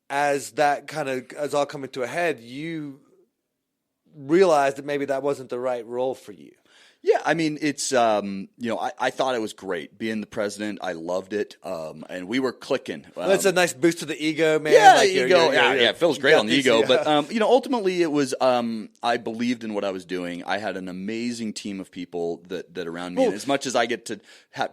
As that as all coming to a head, you realized that maybe that wasn't the right role for you. Yeah, I mean, it's, I thought it was great. Being the president, I loved it, and we were clicking. It's a nice boost to the ego, man. Yeah, ego. It feels great on the ego. But, ultimately it was, I believed in what I was doing. I had an amazing team of people that around me. And as much as I get to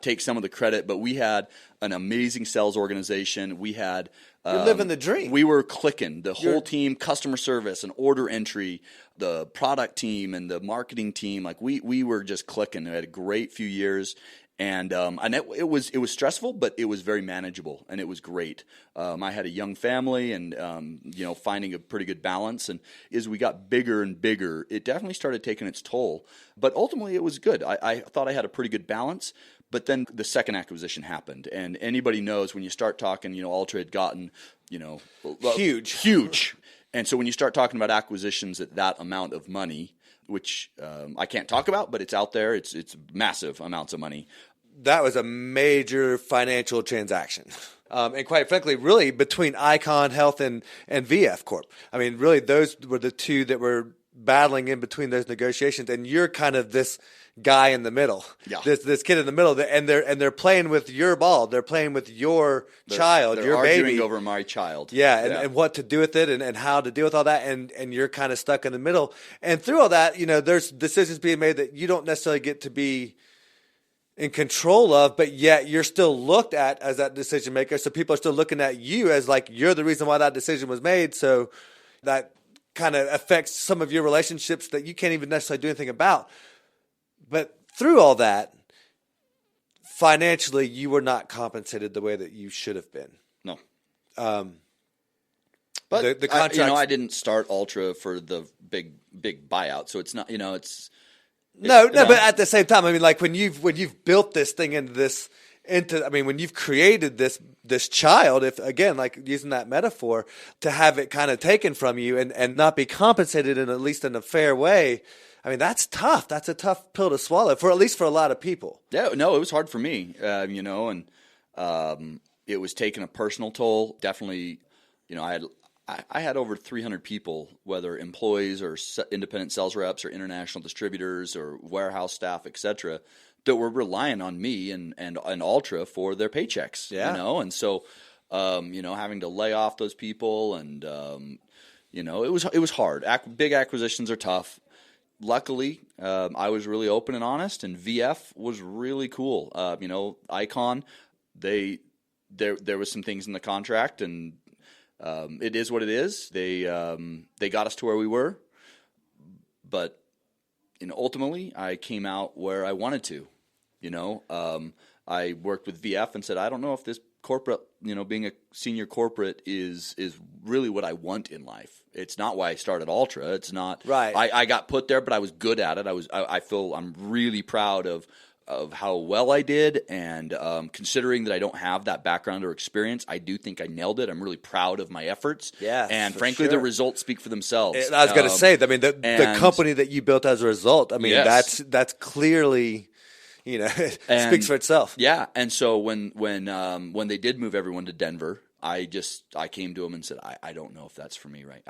take some of the credit, but we had an amazing sales organization. We had... You're living the dream. We were clicking. The whole team, customer service and order entry, the product team and the marketing team, we were just clicking. We had a great few years, and it was stressful, but it was very manageable, and it was great. I had a young family, and finding a pretty good balance. And as we got bigger and bigger, it definitely started taking its toll. But ultimately, it was good. I thought I had a pretty good balance. But then the second acquisition happened, and anybody knows when you start talking, Altra had gotten, huge. And so when you start talking about acquisitions at that amount of money, which I can't talk about, but it's out there, it's massive amounts of money. That was a major financial transaction. And quite frankly, really between Icon Health and VF Corp. I mean, really those were the two that were battling in between those negotiations, and you're kind of this guy in the middle. Yeah. This kid in the middle, and they're playing with your ball. They're playing with your child, your baby. They're arguing over my child. Yeah, and what to do with it and how to deal with all that, and you're kind of stuck in the middle. And through all that, there's decisions being made that you don't necessarily get to be in control of, but yet you're still looked at as that decision maker. So people are still looking at you as like you're the reason why that decision was made. So that kind of affects some of your relationships that you can't even necessarily do anything about. But through all that, financially, you were not compensated the way that you should have been. No. But the contract, I didn't start Altra for the big buyout, so it's not. No, but at the same time, I mean, like when you've built this thing when you've created this child, if again, like using that metaphor, to have it kind of taken from you and not be compensated at least in a fair way, I mean, that's tough. That's a tough pill to swallow at least for a lot of people. Yeah, no, it was hard for me, and it was taking a personal toll. Definitely, I had over 300 people, whether employees or independent sales reps or international distributors or warehouse staff, etc., that were relying on me and Altra for their paychecks. Yeah. And so, having to lay off those people and it was hard. Big acquisitions are tough. Luckily, I was really open and honest, and VF was really cool. Icon, there was some things in the contract, and it is what it is. They got us to where we were, but ultimately, I came out where I wanted to. I worked with VF and said, I don't know if this corporate, being a senior corporate is really what I want in life. It's not why I started Altra. It's not. Right. I got put there, but I was good at it. I feel I'm really proud of how well I did, and considering that I don't have that background or experience, I do think I nailed it. I'm really proud of my efforts. Yeah, and frankly, sure. The results speak for themselves. I was going to say, I mean, the company that you built as a result, I mean, yes. that's clearly, it speaks for itself. Yeah, and so when they did move everyone to Denver, I came to them and said, I don't know if that's for me, right?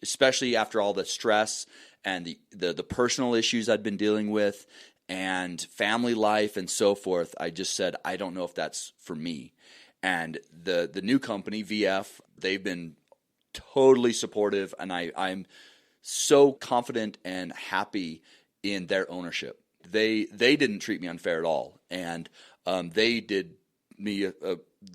Especially after all the stress and the personal issues I'd been dealing with, and family life and so forth, I just said, I don't know if that's for me. And the new company, VF, they've been totally supportive, and I'm so confident and happy in their ownership. They didn't treat me unfair at all, and they did me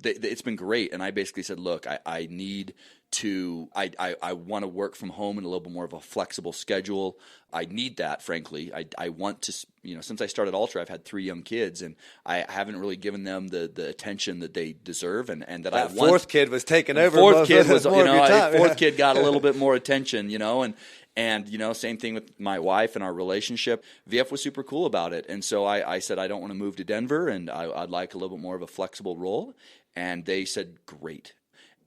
it's been great. And I basically said, look, I need to I want to work from home in a little bit more of a flexible schedule. I need that, frankly. I want to, since I started Altra, I've had 3 young kids, and I haven't really given them the attention that they deserve, and that I want. Fourth kid was taking over. Fourth kid was, fourth kid got a little bit more attention, and same thing with my wife and our relationship. VF was super cool about it, and so I said I don't want to move to Denver, and I'd like a little bit more of a flexible role, and they said great.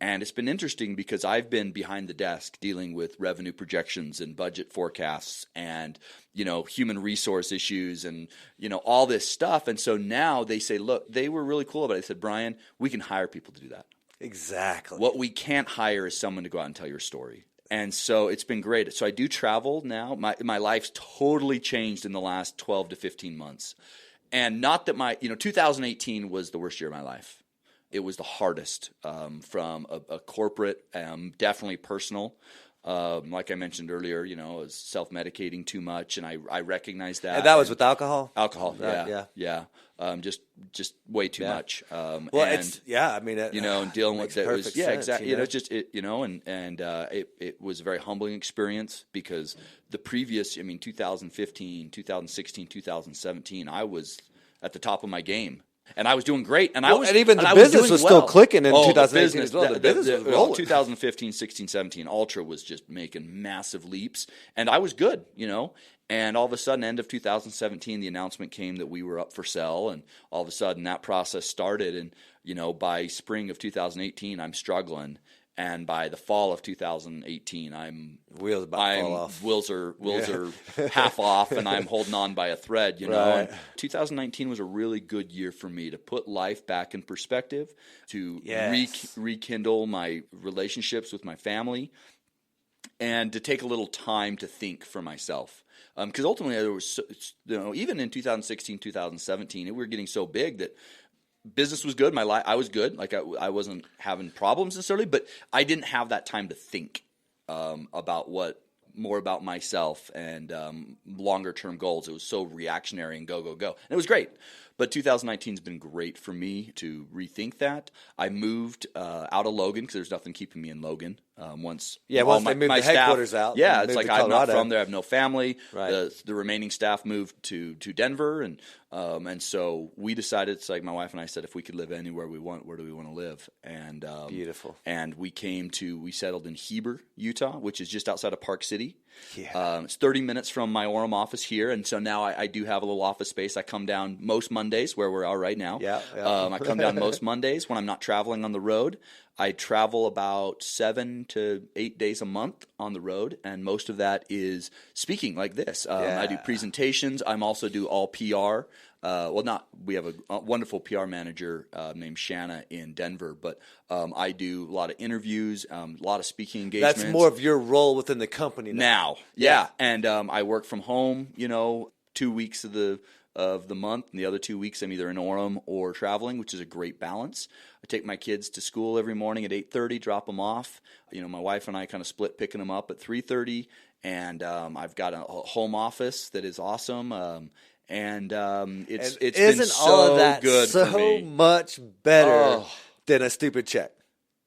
And it's been interesting because I've been behind the desk dealing with revenue projections and budget forecasts and, human resource issues and, all this stuff. And so now they say, look, they were really cool about it. They said, Brian, we can hire people to do that. Exactly. What we can't hire is someone to go out and tell your story. And so it's been great. So I do travel now. My life's totally changed in the last 12 to 15 months. And not that 2018 was the worst year of my life. It was the hardest from a corporate, definitely personal. Like I mentioned earlier, I was self-medicating too much, and I recognized that. And that was with alcohol? Alcohol, yeah. Just way too much. And dealing with it was, exactly. It was a very humbling experience because the previous, 2015, 2016, 2017, I was at the top of my game. And I was doing great, and even the business was still clicking in 2018 as well. The business was rolling. 2015, 16, 17, Altra was just making massive leaps, and I was good, And all of a sudden, end of 2017, the announcement came that we were up for sale, and all of a sudden that process started, and by spring of 2018, I'm struggling. And by the fall of 2018, wheels about to fall off. Wheels are half off, and I'm holding on by a thread. Right. And 2019 was a really good year for me to put life back in perspective, to rekindle my relationships with my family, and to take a little time to think for myself. Because ultimately, there was even in 2016, 2017, we were getting so big that business was good. I was good. Like I wasn't having problems necessarily, but I didn't have that time to think about more about myself and longer term goals. It was so reactionary and go. And it was great. But 2019 has been great for me to rethink that. I moved out of Logan because there's nothing keeping me in Logan. Once they moved the headquarters out. Yeah, it's like I'm not from there. I have no family. Right. The remaining staff moved to Denver, and so we decided. It's like my wife and I said, if we could live anywhere we want, where do we want to live? And beautiful. And we settled in Heber, Utah, which is just outside of Park City. Yeah. It's 30 minutes from my Orem office here, and so now I do have a little office space. I come down most Mondays, where we're all right now. Yeah. I come down most Mondays when I'm not traveling on the road. I travel about 7 to 8 days a month on the road, and most of that is speaking like this. I do presentations. I'm also do all PR. We have a wonderful PR manager named Shanna in Denver, but I do a lot of interviews, a lot of speaking engagements. That's more of your role within the company now. Yeah. And I work from home, 2 weeks of the month, and the other 2 weeks I'm either in Orem or traveling, which is a great balance. I take my kids to school every morning at 8:30, drop them off. My wife and I kind of split picking them up at 3:30, and I've got a home office that is awesome. It's been all of that good so for me. much better than a stupid check.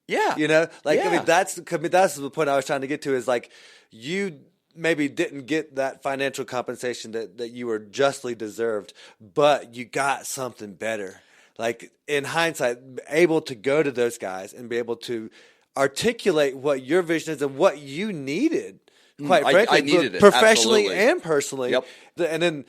Yeah. I mean, that's the point I was trying to get to is like you maybe didn't get that financial compensation that you were justly deserved, but you got something better. Like in hindsight, able to go to those guys and be able to articulate what your vision is and what you needed, quite frankly, I needed it, professionally absolutely. and personally. Yep. And then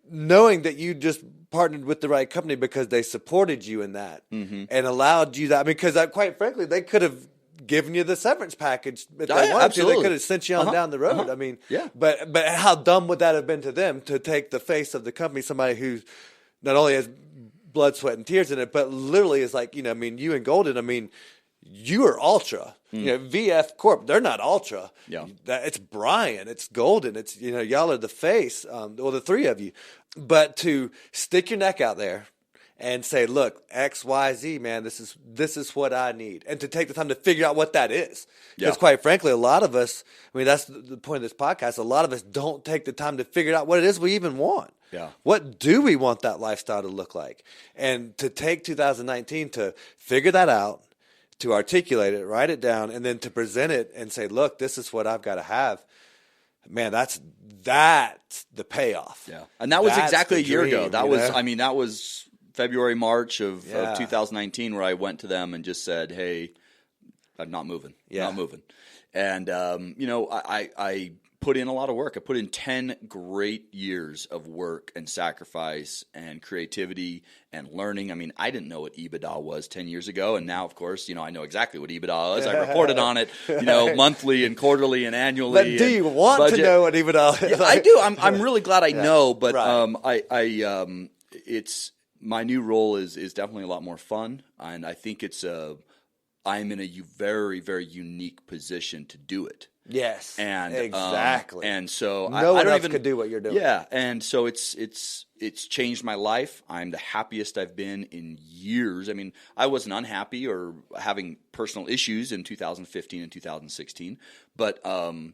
knowing that you just partnered with the right company because they supported you in that and allowed you that. I mean, because quite frankly, they could have given you the severance package if they wanted absolutely. to. They could have sent you on down the road. I mean, but how dumb would that have been to them to take the face of the company, somebody who not only has blood, sweat, and tears in it, but literally is like, you and Golden, you are Ultra. VF Corp, they're not Ultra. Yeah. It's Brian, it's Golden, it's, y'all are the face, the three of you. But to stick your neck out there and say, look, X, Y, Z, man, this is what I need. And to take the time to figure out what that is. Because quite frankly, a lot of us, that's the point of this podcast, a lot of us don't take the time to figure out what it is we even want. Yeah. What do we want that lifestyle to look like? And to take 2019 to figure that out, to articulate it, write it down, and then to present it and say, look, this is what I've got to have. Man, that's the payoff. Yeah. And that was exactly a year ago. That was February, March of 2019 where I went to them and just said, hey, I'm not moving. Not moving. And, I put in a lot of work. I put in 10 great years of work and sacrifice and creativity and learning. I mean, I didn't know what EBITDA was 10 years ago, and now, of course, I know exactly what EBITDA is. I reported on it, monthly and quarterly and annually. But do you want to know what EBITDA is? Yeah, I do. I'm really glad I know, but it's my new role is definitely a lot more fun, and I think I'm in a very, very unique position to do it. Yes, and exactly. And so no one I don't else even could do what you're doing. Yeah, and so it's changed my life. I'm the happiest I've been in years. I mean, I wasn't unhappy or having personal issues in 2015 and 2016, but I'm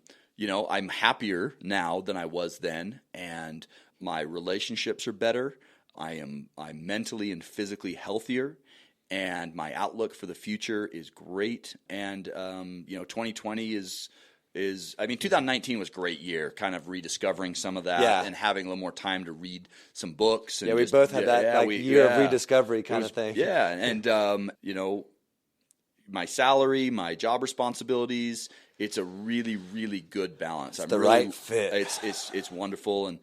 happier now than I was then, and my relationships are better. I'm mentally and physically healthier. And my outlook for the future is great. And 2020 is 2019 was a great year, kind of rediscovering some of that and having a little more time to read some books. And we both had that year of rediscovery kind of thing. Yeah, and my salary, my job responsibilities, it's a really, really good balance. It's right fit. It's wonderful, and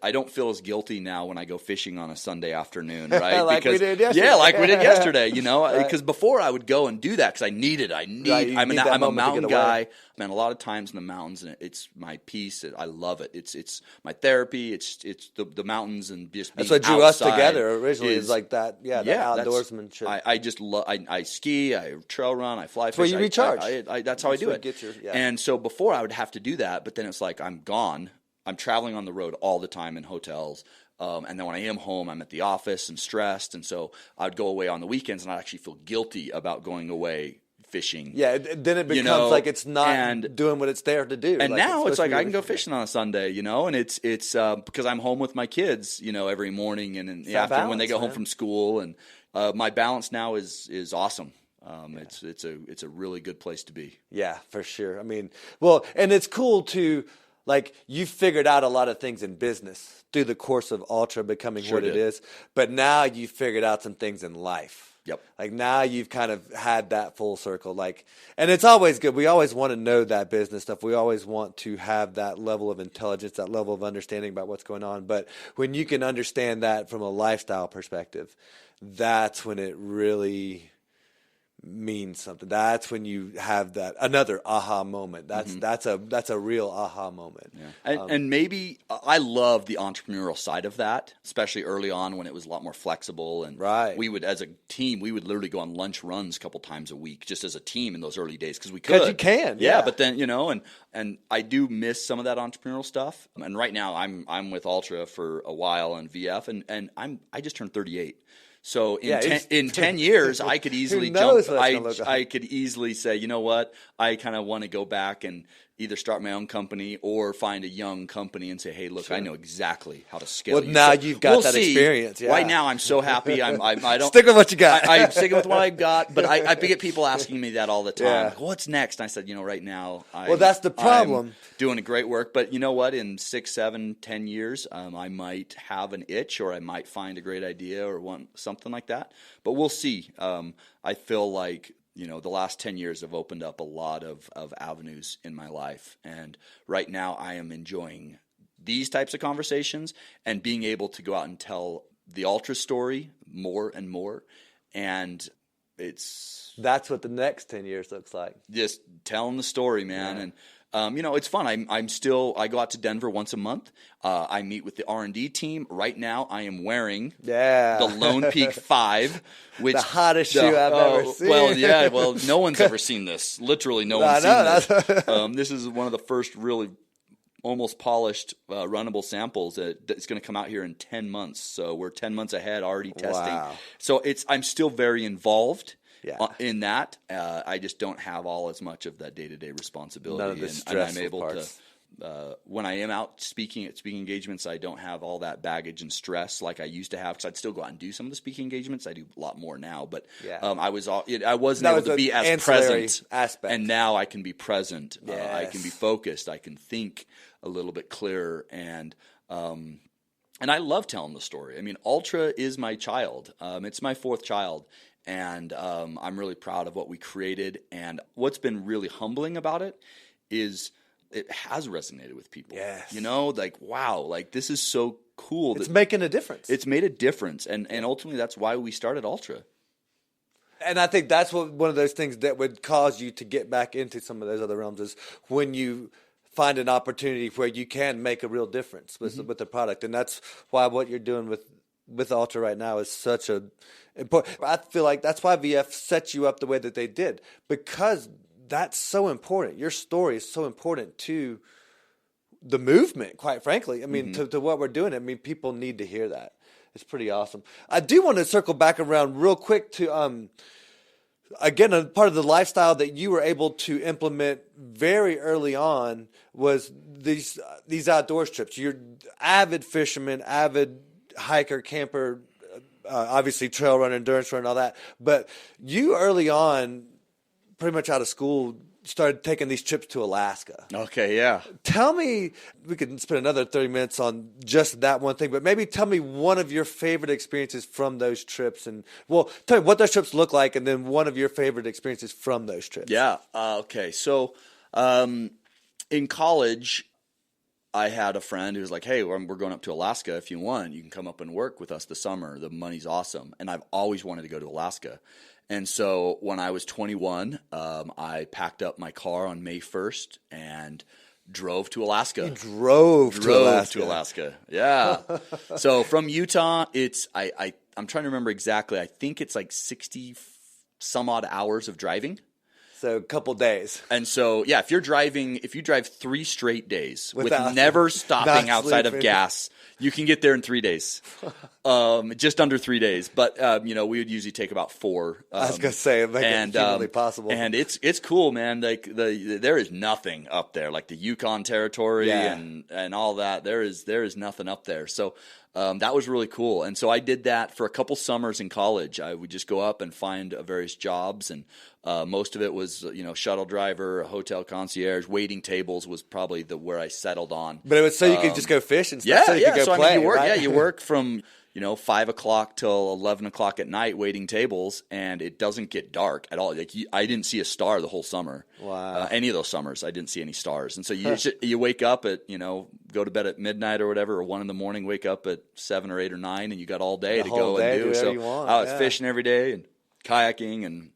I don't feel as guilty now when I go fishing on a Sunday afternoon, right? Like we did yesterday. Yeah, like we did yesterday, because before I would go and do that because I need it. I'm a mountain guy. I spend a lot of times in the mountains, and it's my peace. I love it. It's my therapy. It's the mountains and just being outside. That's what drew us together originally. Is like that. Yeah, the outdoorsmanship. I just love. I ski. I trail run. I fly fish. That's where you recharge. That's how I do it. And so before I would have to do that, but then it's like I'm gone. I'm traveling on the road all the time in hotels. And then when I am home, I'm at the office and stressed. And so I'd go away on the weekends and I'd actually feel guilty about going away fishing. Yeah, then it becomes like it's not doing what it's there to do. And now it's like I can go fishing on a Sunday, and it's because I'm home with my kids, every morning and in the afternoon when they go home from school. And my balance now is awesome. It's a really good place to be. Yeah, for sure. I mean, well, and it's cool to, like, you figured out a lot of things in business through the course of Altra becoming what it is, but now you figured out some things in life. Yep. Like now you've kind of had that full circle. Like, and it's always good. We always want to know that business stuff. We always want to have that level of intelligence, that level of understanding about what's going on. But when you can understand that from a lifestyle perspective, that's when it really means something. That's when you have that another aha moment. That's a real aha moment. Yeah. And maybe I love the entrepreneurial side of that, especially early on when it was a lot more flexible. And we would, as a team, we would literally go on lunch runs a couple times a week, just as a team in those early days because we could. Because you can, yeah. But then and I do miss some of that entrepreneurial stuff. And right now I'm with Altra for a while and VF, and I just turned 38. So in 10 years, I could easily jump. I could easily say, you know what? I kind of want to go back and either start my own company or find a young company and say, hey, look, I know exactly how to scale. Well, now you've got that experience. Yeah. Right now, I'm so happy. I don't stick with what you got. I'm sticking with what I got. But I get people asking me that all the time. Like, what's next? And I said, right now, that's the problem. I'm doing great work. But you know what? In 6, 7, 10 years, I might have an itch, or I might find a great idea, or want something like that. But we'll see. I feel like the last 10 years have opened up a lot of avenues in my life. And right now I am enjoying these types of conversations and being able to go out and tell the Altra story more and more. And that's what the next 10 years looks like. Just telling the story, man. Yeah. And it's fun. I go out to Denver once a month. I meet with the R&D team. Right now, I am wearing the Lone Peak 5, which the hottest shoe I've ever seen. Well, no one's ever seen this. Literally, no one's seen this. This is one of the first really almost polished runnable samples that's going to come out here in 10 months. So we're 10 months ahead already testing. Wow. So I'm still very involved. In that, I just don't have all as much of that day-to-day responsibility. None of the stressful and I'm able parts. To, when I am out speaking at speaking engagements, I don't have all that baggage and stress like I used to have, because I'd still go out and do some of the speaking engagements. I do a lot more now, but I wasn't able to be as present. Aspect. And now I can be present. Yes. I can be focused. I can think a little bit clearer, and I love telling the story. I mean, Altra is my child. It's my 4th child. And I'm really proud of what we created. And what's been really humbling about it is it has resonated with people. Yes. Wow, this is so cool. It's making a difference. It's made a difference. And ultimately, that's why we started Altra. And I think that's one of those things that would cause you to get back into some of those other realms, is when you find an opportunity where you can make a real difference with the product. And that's why what you're doing with Altra right now is such a important. I feel like that's why VF set you up the way that they did, because that's so important. Your story is so important to the movement, quite frankly. I mean, to what we're doing. I mean, people need to hear that. It's pretty awesome. I do want to circle back around real quick to again, a part of the lifestyle that you were able to implement very early on was these outdoors trips. You're avid fisherman, avid hiker, camper, obviously trail runner, endurance runner, all that. But you early on, pretty much out of school, started taking these trips to Alaska. Okay, yeah. Tell me, we could spend another 30 minutes on just that one thing, but maybe tell me one of your favorite experiences from those trips. And, well, tell me what those trips look like, and then one of your favorite experiences from those trips. Yeah, okay. So in college, I had a friend who was like, hey, we're going up to Alaska. If you want, you can come up and work with us this summer. The money's awesome. And I've always wanted to go to Alaska. And so when I was 21, I packed up my car on May 1st and drove to Alaska. You drove to Alaska. Yeah. So from Utah, I'm trying to remember exactly. I think it's like 60 some odd hours of driving. So a couple days. And so, yeah, if you drive 3 straight days with Without- never stopping not outside of sleeping. gas, you can get there in 3 days, just under 3 days. But we would usually take about 4. I was gonna say, make it humanly possible. And it's cool, man. Like there is nothing up there, like the Yukon Territory and all that. There is nothing up there. So. That was really cool. And so I did that for a couple summers in college. I would just go up and find various jobs, and most of it was, shuttle driver, hotel concierge, waiting tables was probably where I settled on. But it was so you could just go fish and stuff. Yeah, so you could go So play, you work. right? Yeah, you work from 5 o'clock till 11 o'clock at night waiting tables, and it doesn't get dark at all. Like I didn't see a star the whole summer. Wow. Any of those summers, I didn't see any stars. And so you wake up at go to bed at midnight or whatever, or 1 in the morning, wake up at 7 or 8 or 9, and you got all day to go and do. So you want, I was fishing every day and kayaking, and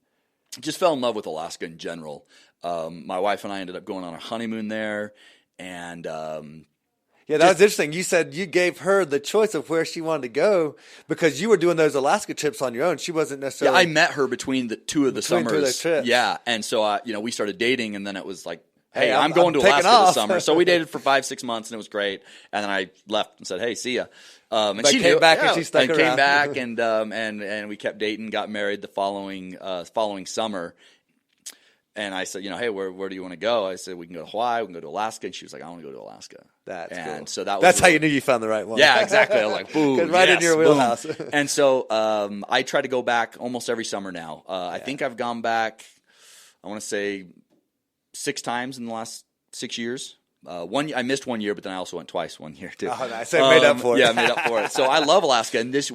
just fell in love with Alaska in general. My wife and I ended up going on a honeymoon there, and yeah, that was interesting. You said you gave her the choice of where she wanted to go because you were doing those Alaska trips on your own. She wasn't necessarily. Yeah, I met her between the two of the summers. Two of those trips. Yeah, and so we started dating, and then it was like, hey, I'm I'm going to taking Alaska this off. summer. So we dated for 5-6 months, and it was great. And then I left and said, hey, see ya. And But she came knew, back and she stuck and around. came back, and we kept dating, got married the following summer. And I said, hey, where do you want to go? I said, we can go to Hawaii, we can go to Alaska. And she was like, I want to go to Alaska. That's cool. So that's how you knew you found the right one. Yeah, exactly. I was like, boom. Right in your boom. wheelhouse. And so I try to go back almost every summer now. I think I've gone back, I want to say 6 times in the last 6 years. I missed 1 year, but then I also went twice 1 year too. Oh, nice. So made up for it. Yeah, made up for it. So I love Alaska, and this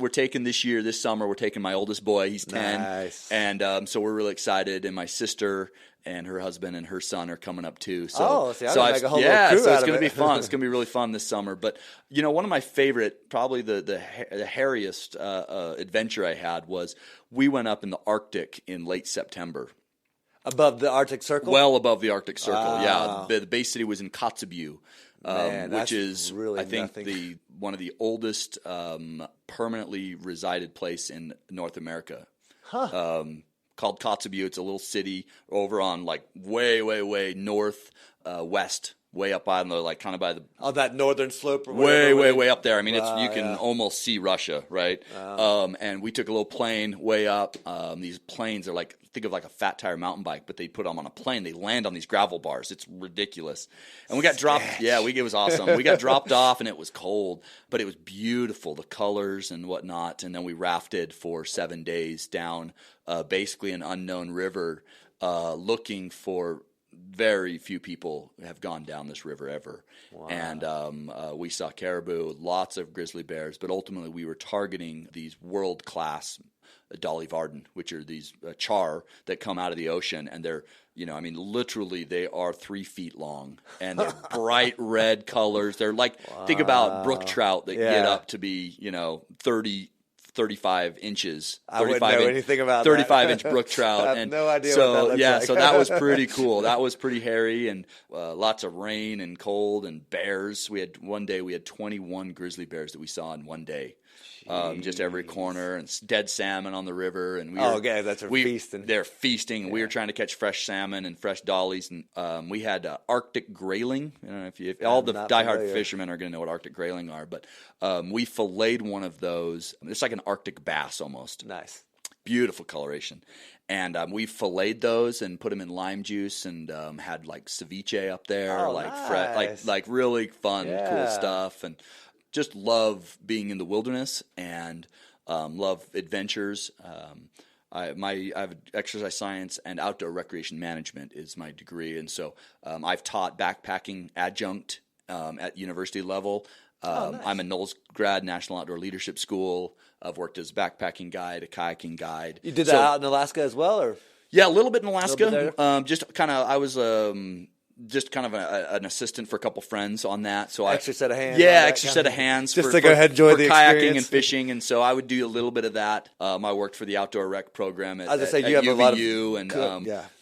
summer, we're taking my oldest boy. He's 10, Nice. and so we're really excited. And my sister and her husband and her son are coming up too. So, see, I would make a whole little crew so out it's of going to it. be fun. It's going to be really fun this summer. But one of my favorite, probably the hairiest adventure I had was we went up in the Arctic in late September. Above the Arctic Circle? Well above the Arctic Circle, Wow. yeah. The base city was in Kotzebue, which is, really I think, nothing. one of the oldest permanently resided place in North America. Called Kotzebue. It's a little city over on like way, way, way north west, way up on the kind of by the that northern slope or way, whatever. way, way up there. I mean, you can yeah. almost see Russia, right? And we took a little plane way up. These planes are think of like a fat tire mountain bike, but they put them on a plane. They land on these gravel bars. It's ridiculous. And we got dropped. Yeah, it was awesome. We got dropped off, and it was cold, but it was beautiful, the colors and whatnot. And then we rafted for 7 days down basically an unknown river, looking for. Very few people have gone down this river ever. Wow. And we saw caribou, lots of grizzly bears, but ultimately we were targeting these world-class Dolly Varden, which are these char that come out of the ocean, and they're, literally they are 3 feet long, and they're bright red colors. They're like, think about brook trout that get up to be, 35 inches. I wouldn't know anything about 35-inch brook trout. I have no idea so, what that looks like. So that was pretty cool. That was pretty hairy, and lots of rain and cold and bears. One day we had 21 grizzly bears that we saw in one day. Just every corner, and dead salmon on the river, and feasting. They're feasting, and we were trying to catch fresh salmon and fresh dollies, and we had Arctic grayling. I don't know if all the diehard fishermen are going to know what Arctic grayling are, but we filleted one of those. It's like an Arctic bass almost. Nice, beautiful coloration, and we filleted those and put them in lime juice, and had like ceviche up there, nice. like really fun, cool stuff, and. Just love being in the wilderness and love adventures. I have exercise science and outdoor recreation management is my degree, and so I've taught backpacking adjunct at university level. Nice. I'm a Knowles grad, National Outdoor Leadership School. I've worked as a backpacking guide, a kayaking guide. You did that out in Alaska as well, or? Yeah, a little bit in Alaska. Just kind of, I was just kind of an assistant for a couple friends on that. So extra set of hands. Yeah, extra set of hands just to go ahead and enjoy the kayaking experience. and fishing, and so I would do a little bit of that. I worked for the outdoor rec program at, you have UVU, a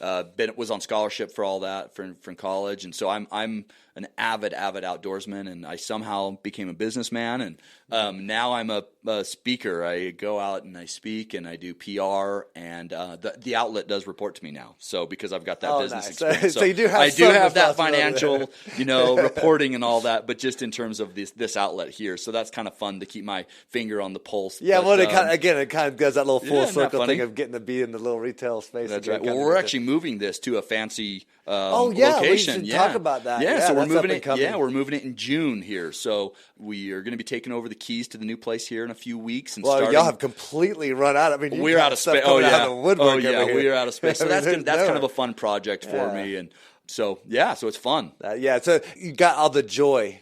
lot of was on scholarship for all that from college, and so I'm an avid outdoorsman, and I somehow became a businessman, and now I'm a speaker. I go out and I speak and I do PR, and the outlet does report to me now. So because I've got that business experience, so you do have I do have that financial, financial, reporting and all that, but just in terms of this outlet here. So that's kind of fun to keep my finger on the pulse. Yeah, but, it kind of does that little full circle funny? thing of getting to be in the little retail space. That's right. Well, we're actually moving this to a fancy location. We should talk about that. Yeah, so we're moving it. Coming. Yeah, we're moving it in June here. So we are going to be taking over the keys to the new place here in a few weeks. And y'all have completely run out. I mean, we're out of space. We're out of space. So that's kind of a fun project for me, and so so it's fun. So you got all the joy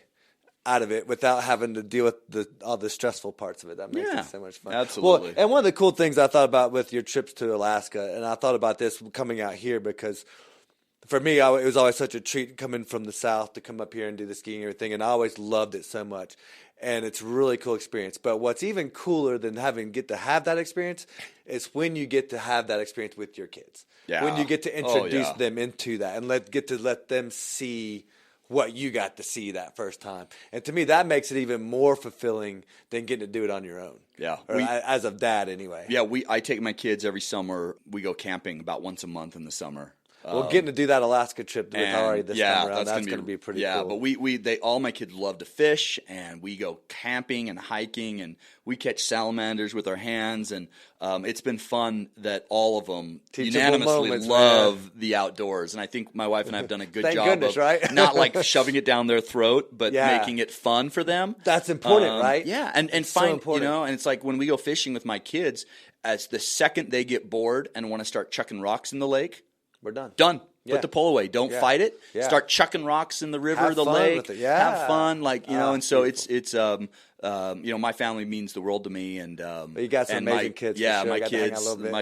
out of it without having to deal with all the stressful parts of it. That makes it so much fun. Absolutely. Well, and one of the cool things I thought about with your trips to Alaska, and I thought about this coming out here because for me, it was always such a treat coming from the South to come up here and do the skiing and everything, and I always loved it so much. And it's a really cool experience. But what's even cooler than get to have that experience is when you get to have that experience with your kids. Yeah. When you get to introduce them into that and let them see what you got to see that first time. And to me, that makes it even more fulfilling than getting to do it on your own. Yeah. As a dad, anyway. Yeah, I take my kids every summer. We go camping about once a month in the summer. Well, getting to do that Alaska trip with Ari this time around, that's going to be pretty cool. Yeah, but all my kids love to fish, and we go camping and hiking, and we catch salamanders with our hands, and it's been fun that all of them unanimously love the outdoors. And I think my wife and I have done a good job of not like shoving it down their throat, but making it fun for them. That's important, right? Yeah, and find, so and it's like when we go fishing with my kids, as the second they get bored and want to start chucking rocks in the lake, we're done. Yeah. Put the pole away. Don't fight it. Yeah. Start chucking rocks in the river, the lake. Have fun, and so beautiful. It's my family means the world to me, and you got some amazing kids. Yeah, my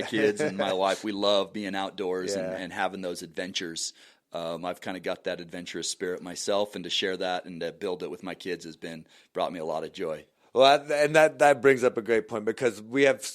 kids and my wife. We love being outdoors and having those adventures. I've kind of got that adventurous spirit myself, and to share that and to build it with my kids brought me a lot of joy. Well, and that brings up a great point because we have.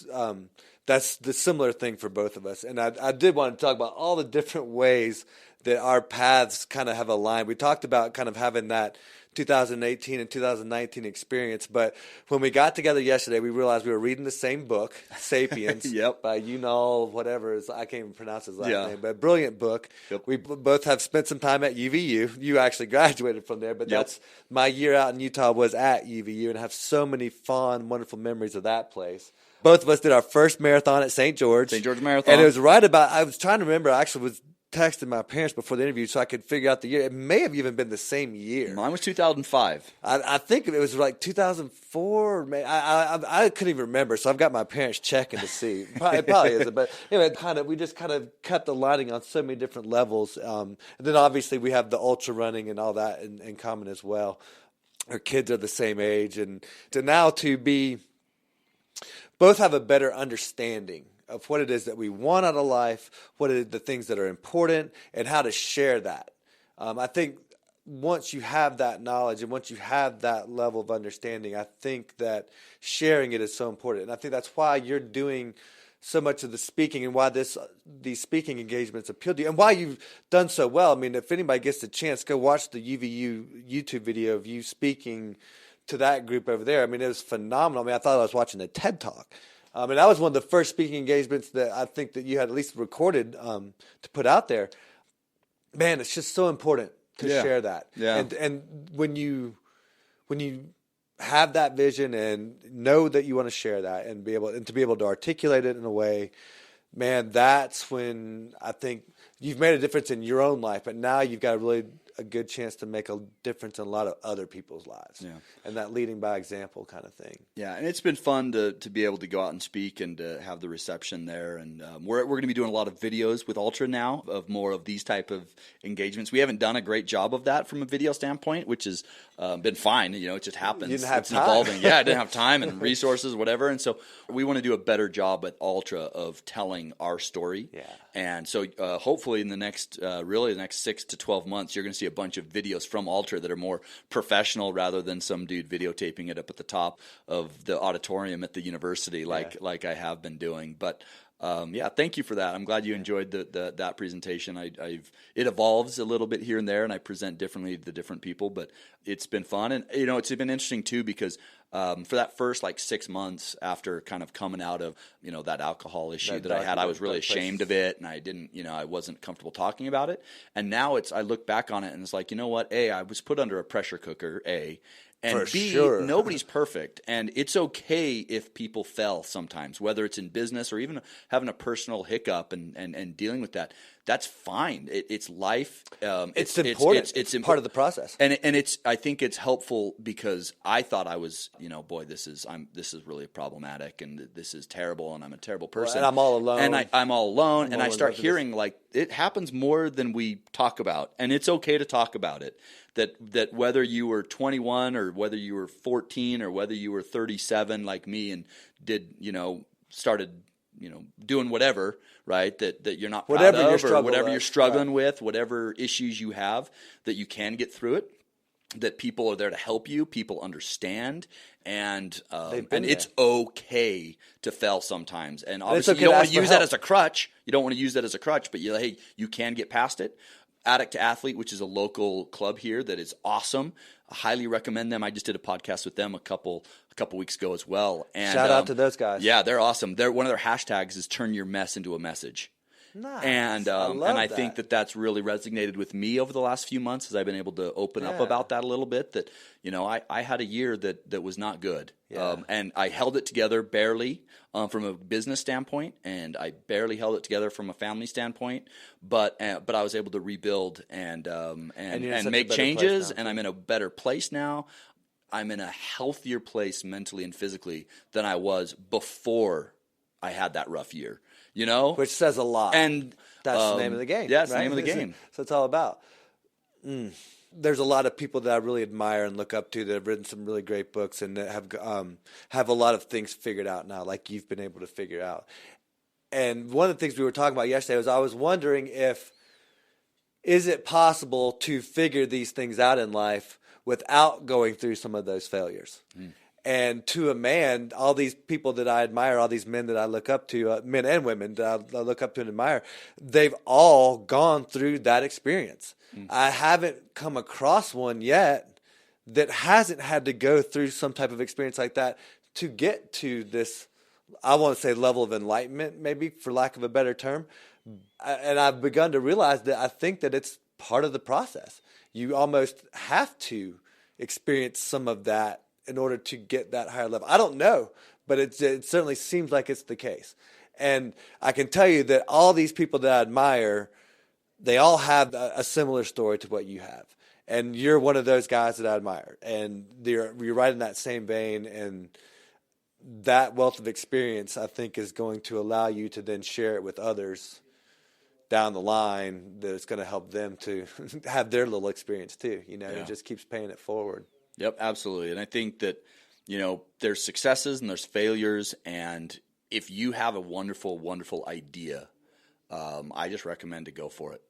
That's the similar thing for both of us. And I did want to talk about all the different ways that our paths kind of have aligned. We talked about kind of having that 2018 and 2019 experience. But when we got together yesterday, we realized we were reading the same book, Sapiens, by whatever. I can't even pronounce his last name, but a brilliant book. Yep. We both have spent some time at UVU. You actually graduated from there, but that's my year out in Utah was at UVU, and I have so many fond, wonderful memories of that place. Both of us did our first marathon at St. George. St. George Marathon. And it was I was trying to remember, I actually was texting my parents before the interview so I could figure out the year. It may have even been the same year. Mine was 2005. I think it was like 2004. I couldn't even remember, so I've got my parents checking to see. It probably isn't, but anyway, we just kind of kept aligning on so many different levels. And then obviously we have the ultra running and all that in common as well. Our kids are the same age, and to be both have a better understanding of what it is that we want out of life, what are the things that are important, and how to share that. I think once you have that knowledge and once you have that level of understanding, I think that sharing it is so important. And I think that's why you're doing so much of the speaking and why these speaking engagements appeal to you and why you've done so well. I mean, if anybody gets the chance, go watch the UVU YouTube video of you speaking to that group over there. I mean, it was phenomenal. I mean, I thought I was watching a TED Talk. And that was one of the first speaking engagements that I think that you had at least recorded to put out there. Man, it's just so important to share that. Yeah. And when you have that vision and know that you want to share that and to be able to articulate it in a way, man, that's when I think you've made a difference in your own life. But now you've got to really a good chance to make a difference in a lot of other people's lives. Yeah. And that leading by example kind of thing. Yeah, and it's been fun to be able to go out and speak and to have the reception there. And we're going to be doing a lot of videos with Altra now of more of these type of engagements. We haven't done a great job of that from a video standpoint, which has been fine. You know, it just happens. You didn't have it's time. Evolving. Yeah, I didn't have time and resources, whatever. And so we want to do a better job at Altra of telling our story. Yeah. And so hopefully in the next 6 to 12 months, you're going to see a bunch of videos from Altra that are more professional rather than some dude videotaping it up at the top of the auditorium at the university like I have been doing. But yeah, thank you for that. I'm glad you enjoyed that presentation. It evolves a little bit here and there, and I present differently to different people, but it's been fun. And, you know, it's been interesting, too, because for that first, 6 months after kind of coming out of, you know, that alcohol issue that I had, I was really ashamed of it, and I didn't, you know, I wasn't comfortable talking about it. And now I look back on it, and it's like, you know what, A, I was put under a pressure cooker, A, and For B, sure. nobody's perfect, and it's okay if people fail sometimes, whether it's in business or even having a personal hiccup and dealing with that. That's fine. It's life. It's important. It's part of the process. And I think it's helpful because I thought I was, you know, boy, this is really problematic, and this is terrible, and I'm a terrible person. And I'm all alone. And I'm all alone, and I start hearing it happens more than we talk about, and it's okay to talk about it. That whether you were 21 or whether you were 14 or whether you were 37 like me and started doing whatever, right? That you're not proud of, or whatever you're struggling with, whatever issues you have, that you can get through it. That people are there to help you. People understand, and it's okay to fail sometimes. And obviously, you don't want to use that as a crutch. You don't want to use that as a crutch, but hey, you can get past it. Addict to Athlete, which is a local club here that is awesome. I highly recommend them. I just did a podcast with them a couple weeks ago as well. And shout out to those guys. Yeah, they're awesome. One of their hashtags is "Turn Your Mess into a Message." Nice. And I think that's really resonated with me over the last few months as I've been able to open up about that a little bit. That, you know, I had a year that was not good, and I held it together barely from a business standpoint, and I barely held it together from a family standpoint. But I was able to rebuild and make changes, and I'm in a better place now. I'm in a healthier place mentally and physically than I was before I had that rough year. You know, which says a lot, and that's the name of the game. Yeah, it's right? the name of the game. So it's all about. There's a lot of people that I really admire and look up to that have written some really great books and that have a lot of things figured out now, like you've been able to figure out. And one of the things we were talking about yesterday was I was wondering is it possible to figure these things out in life without going through some of those failures? And to a man, all these people that I admire, all these men that I look up to, men and women that I look up to and admire, they've all gone through that experience. I haven't come across one yet that hasn't had to go through some type of experience like that to get to this, I want to say, level of enlightenment, maybe, for lack of a better term. And I've begun to realize that I think that it's part of the process. You almost have to experience some of that in order to get that higher level. I don't know, but it certainly seems like it's the case. And I can tell you that all these people that I admire, they all have a similar story to what you have. And you're one of those guys that I admire. And you're right in that same vein. And that wealth of experience, I think, is going to allow you to then share it with others down the line that it's going to help them to have their little experience too. You know, It just keeps paying it forward. Yep, absolutely. And I think that, you know, there's successes and there's failures. And if you have a wonderful, wonderful idea, I just recommend to go for it.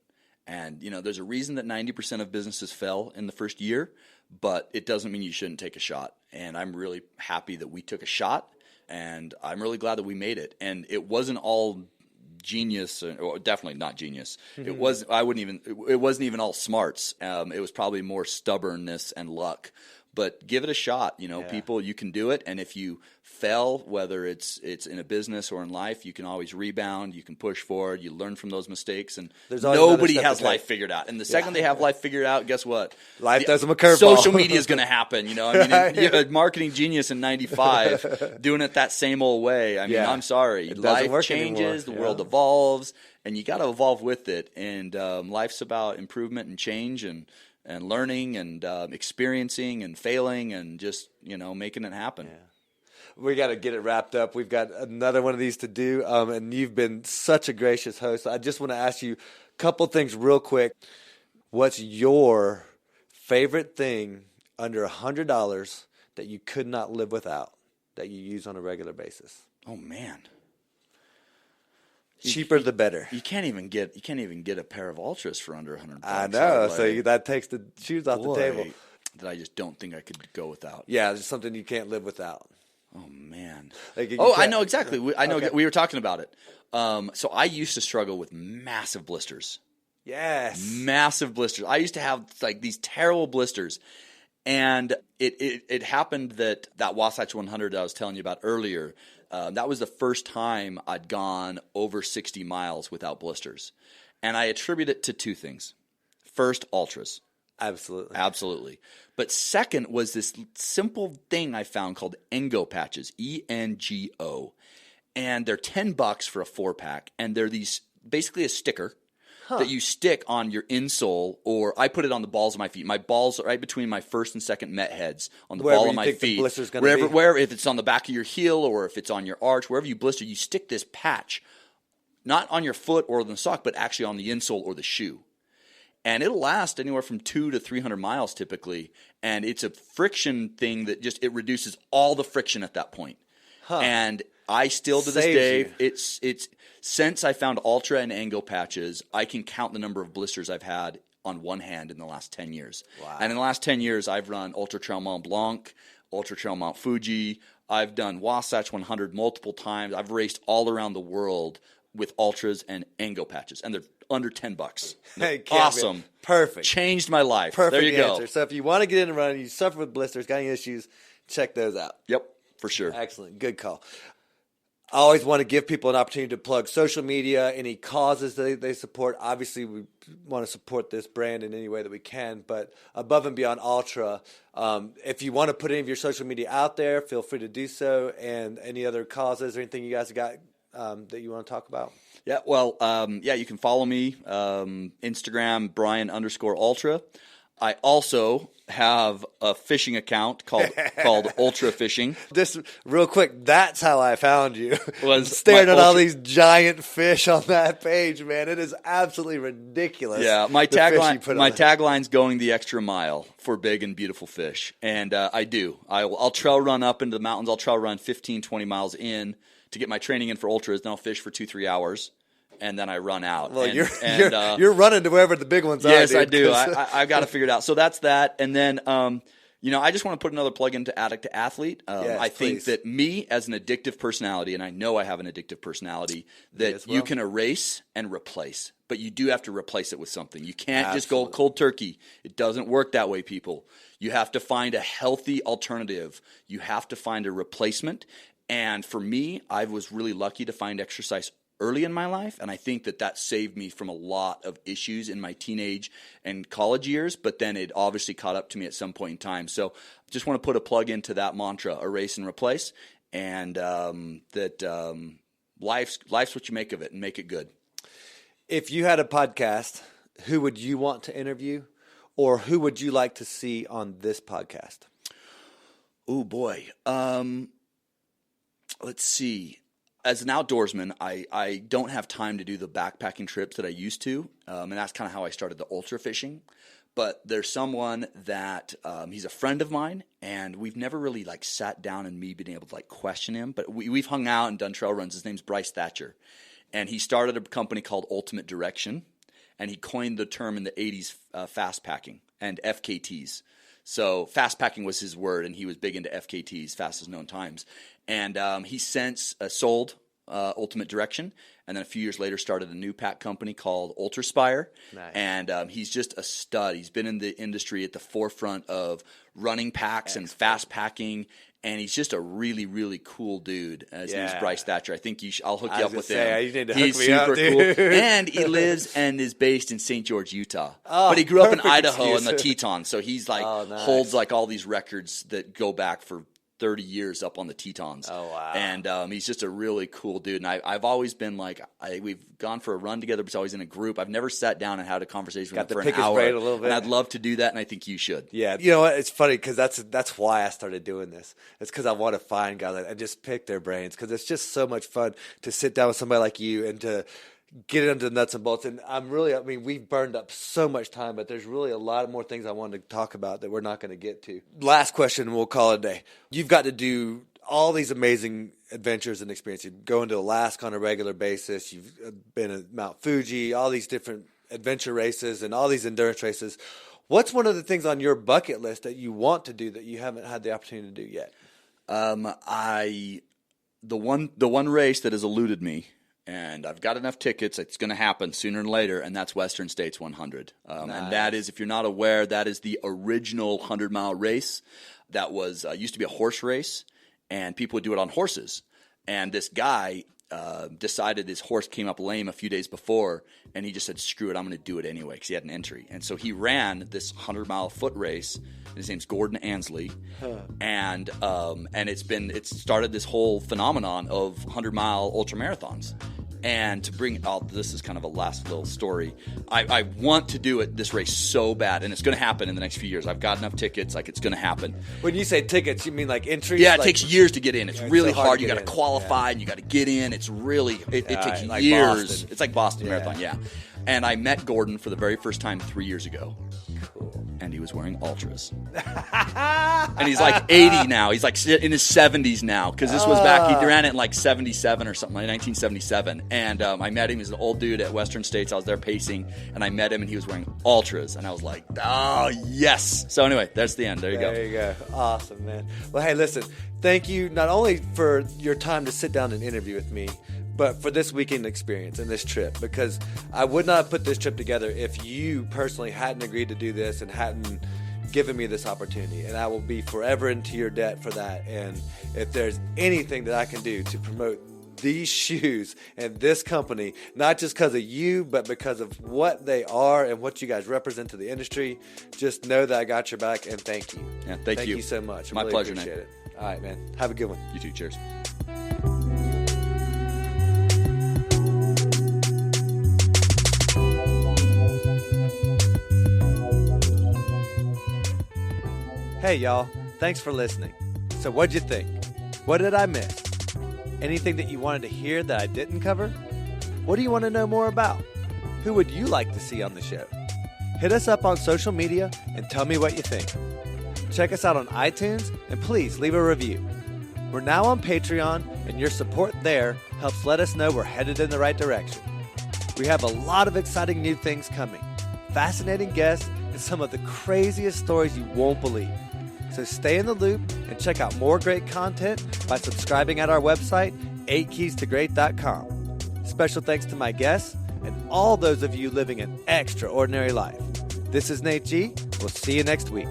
And, you know, there's a reason that 90% of businesses fail in the first year, but it doesn't mean you shouldn't take a shot. And I'm really happy that we took a shot, and I'm really glad that we made it. And it wasn't all genius, or definitely not genius. It wasn't even all smarts. It was probably more stubbornness and luck. But give it a shot. You know, people, you can do it. And if you fail, whether it's in a business or in life, you can always rebound. You can push forward. You learn from those mistakes. And nobody has life figured out. And the second they have life figured out, guess what? Life does them a curveball. Social media is going to happen. You know, I mean, you're a marketing genius in '95 doing it that same old way. I mean, I'm sorry. Life changes. The world evolves. And you got to evolve with it. And life's about improvement and change. And and learning and experiencing and failing and just, making it happen. Yeah. We got to get it wrapped up. We've got another one of these to do, and you've been such a gracious host. I just want to ask you a couple things real quick. What's your favorite thing under $100 that you could not live without that you use on a regular basis? Oh, man. Cheaper the better. You can't even get a pair of Ultras for under $100. I know. So that takes the shoes off the table. That I just don't think I could go without. Yeah, it's something you can't live without. Oh, man. I know exactly. We were talking about it. So I used to struggle with massive blisters. Yes. Massive blisters. I used to have like these terrible blisters. And it happened that Wasatch 100 I was telling you about earlier, that was the first time I'd gone over 60 miles without blisters. And I attribute it to two things. First, Ultras. Absolutely. But second was this simple thing I found called Engo patches, ENGO. And they're $10 for a 4-pack. And they're basically a sticker that you stick on your insole, or I put it on the balls of my feet. My balls are right between my first and second met heads on the ball of my feet. Wherever, if it's on the back of your heel or if it's on your arch, wherever you blister, you stick this patch, not on your foot or the sock, but actually on the insole or the shoe. And it'll last anywhere from 200 to 300 miles typically. And it's a friction thing that it reduces all the friction at that point. And I still to this day, it's since I found Altra and Engo patches, I can count the number of blisters I've had on one hand in the last 10 years. Wow. And in the last 10 years, I've run Ultra Trail Mont Blanc, Ultra Trail Mount Fuji. I've done Wasatch 100 multiple times. I've raced all around the world with Ultras and Engo patches, and they're under $10. Awesome. Perfect. Changed my life. Perfect there you answer. go. So if you want to get in and run, you suffer with blisters, got any issues, check those out. Yep, for sure. Excellent. Good call. I always want to give people an opportunity to plug social media, any causes that they support. Obviously, we want to support this brand in any way that we can, but above and beyond Altra, if you want to put any of your social media out there, feel free to do so. And any other causes or anything you guys got that you want to talk about? Yeah, well, you can follow me, Instagram, Brian_Ultra. I also have a fishing account called Ultra Fishing. Just real quick, that's how I found you. Was staring at all these giant fish on that page, man. It is absolutely ridiculous. Yeah, my tagline's going the extra mile for big and beautiful fish. And I do. I'll trail run up into the mountains. I'll trail run 15, 20 miles in to get my training in for Ultras. Then I'll fish for 2-3 hours. And then I run out. Well, you're running to wherever the big ones are. Yes, dude, I do. I've got to figure it out. So that's that. And then, I just want to put another plug into Addict to Athlete. Yes, I think that me as an addictive personality, and I know I have an addictive personality, that you can erase and replace. But you do have to replace it with something. You can't just go cold turkey. It doesn't work that way, people. You have to find a healthy alternative. You have to find a replacement. And for me, I was really lucky to find exercise early in my life, and I think that saved me from a lot of issues in my teenage and college years, but then it obviously caught up to me at some point in time. So just want to put a plug into that mantra, erase and replace, and life's what you make of it, and make it good. If you had a podcast, who would you want to interview, or who would you like to see on this podcast? Oh, boy. Let's see. As an outdoorsman, I don't have time to do the backpacking trips that I used to, and that's kind of how I started the ultra fishing. But there's someone that he's a friend of mine, and we've never really sat down and me being able to question him. But we've hung out and done trail runs. His name's Bryce Thatcher, and he started a company called Ultimate Direction, and he coined the term in the 80s fast packing and FKTs. So fast packing was his word, and he was big into FKTs, fastest known times. And he since sold Ultimate Direction, and then a few years later started a new pack company called Ultraspire. Nice. And he's just a stud. He's been in the industry at the forefront of running packs and fast packing, and he's just a really, really cool dude. His name's Bryce Thatcher. I think I'll hook you up with him. You need to he's hook me super up, dude. cool. And he lives and is based in St. George, Utah. Oh, but he grew up in perfect Idaho excuse. in the Tetons, so he's nice. holds all these records that go back for 30 years up on the Tetons. Oh, wow. And he's just a really cool dude. And I've always been like, we've gone for a run together, but it's always in a group. I've never sat down and had a conversation with him for an hour. Got to pick his brain a little bit. And I'd love to do that, and I think you should. Yeah. You know what? It's funny because that's why I started doing this. It's because I want to find guys and just pick their brains, because it's just so much fun to sit down with somebody like you and to get into the nuts and bolts. And we've burned up so much time, but there's really a lot more things I wanted to talk about that we're not going to get to. Last question, we'll call it a day. You've got to do all these amazing adventures and experiences. You go into Alaska on a regular basis. You've been at Mount Fuji, all these different adventure races and all these endurance races. What's one of the things on your bucket list that you want to do that you haven't had the opportunity to do yet? The one race that has eluded me, and I've got enough tickets, it's going to happen sooner than later, and that's Western States 100. Nice. And that is, if you're not aware, that is the original 100-mile race that was used to be a horse race, and people would do it on horses. And this guy decided his horse came up lame a few days before, and he just said, screw it, I'm going to do it anyway, because he had an entry. And so he ran this 100-mile foot race. His name's Gordon Ansley, and it's started this whole phenomenon of 100-mile ultramarathons. And to bring it out, this is kind of a last little story. I want to do this race so bad, and it's going to happen in the next few years. I've got enough tickets, like it's going to happen. When you say tickets, you mean like entries? Yeah, it takes years to get in. It's really hard. You got to qualify, and you got to get in. It's really it takes like years. Boston. It's like Boston Marathon, yeah. And I met Gordon for the very first time 3 years ago. Cool. And he was wearing Altras. And he's like 80 now. He's like in his 70s now, because this was back, he ran it in like 77 or something, like 1977. And I met him. He's an old dude at Western States. I was there pacing, and I met him, and he was wearing Altras. And I was like, oh, yes. So anyway, that's the end. There you go. There you go. Awesome, man. Well, hey, listen, thank you not only for your time to sit down and interview with me, but for this weekend experience and this trip, because I would not have put this trip together if you personally hadn't agreed to do this and hadn't given me this opportunity. And I will be forever into your debt for that. And if there's anything that I can do to promote these shoes and this company, not just because of you, but because of what they are and what you guys represent to the industry, just know that I got your back, and thank you. Yeah, thank you. Thank you so much. My pleasure, appreciate it. All right, man. Have a good one. You too. Cheers. Hey, y'all. Thanks for listening. So what'd you think? What did I miss? Anything that you wanted to hear that I didn't cover? What do you want to know more about? Who would you like to see on the show? Hit us up on social media and tell me what you think. Check us out on iTunes, and please leave a review. We're now on Patreon, and your support there helps let us know we're headed in the right direction. We have a lot of exciting new things coming, fascinating guests, and some of the craziest stories you won't believe. So stay in the loop and check out more great content by subscribing at our website, 8keystoGreat.com. Special thanks to my guests and all those of you living an extraordinary life. This is Nate G. We'll see you next week.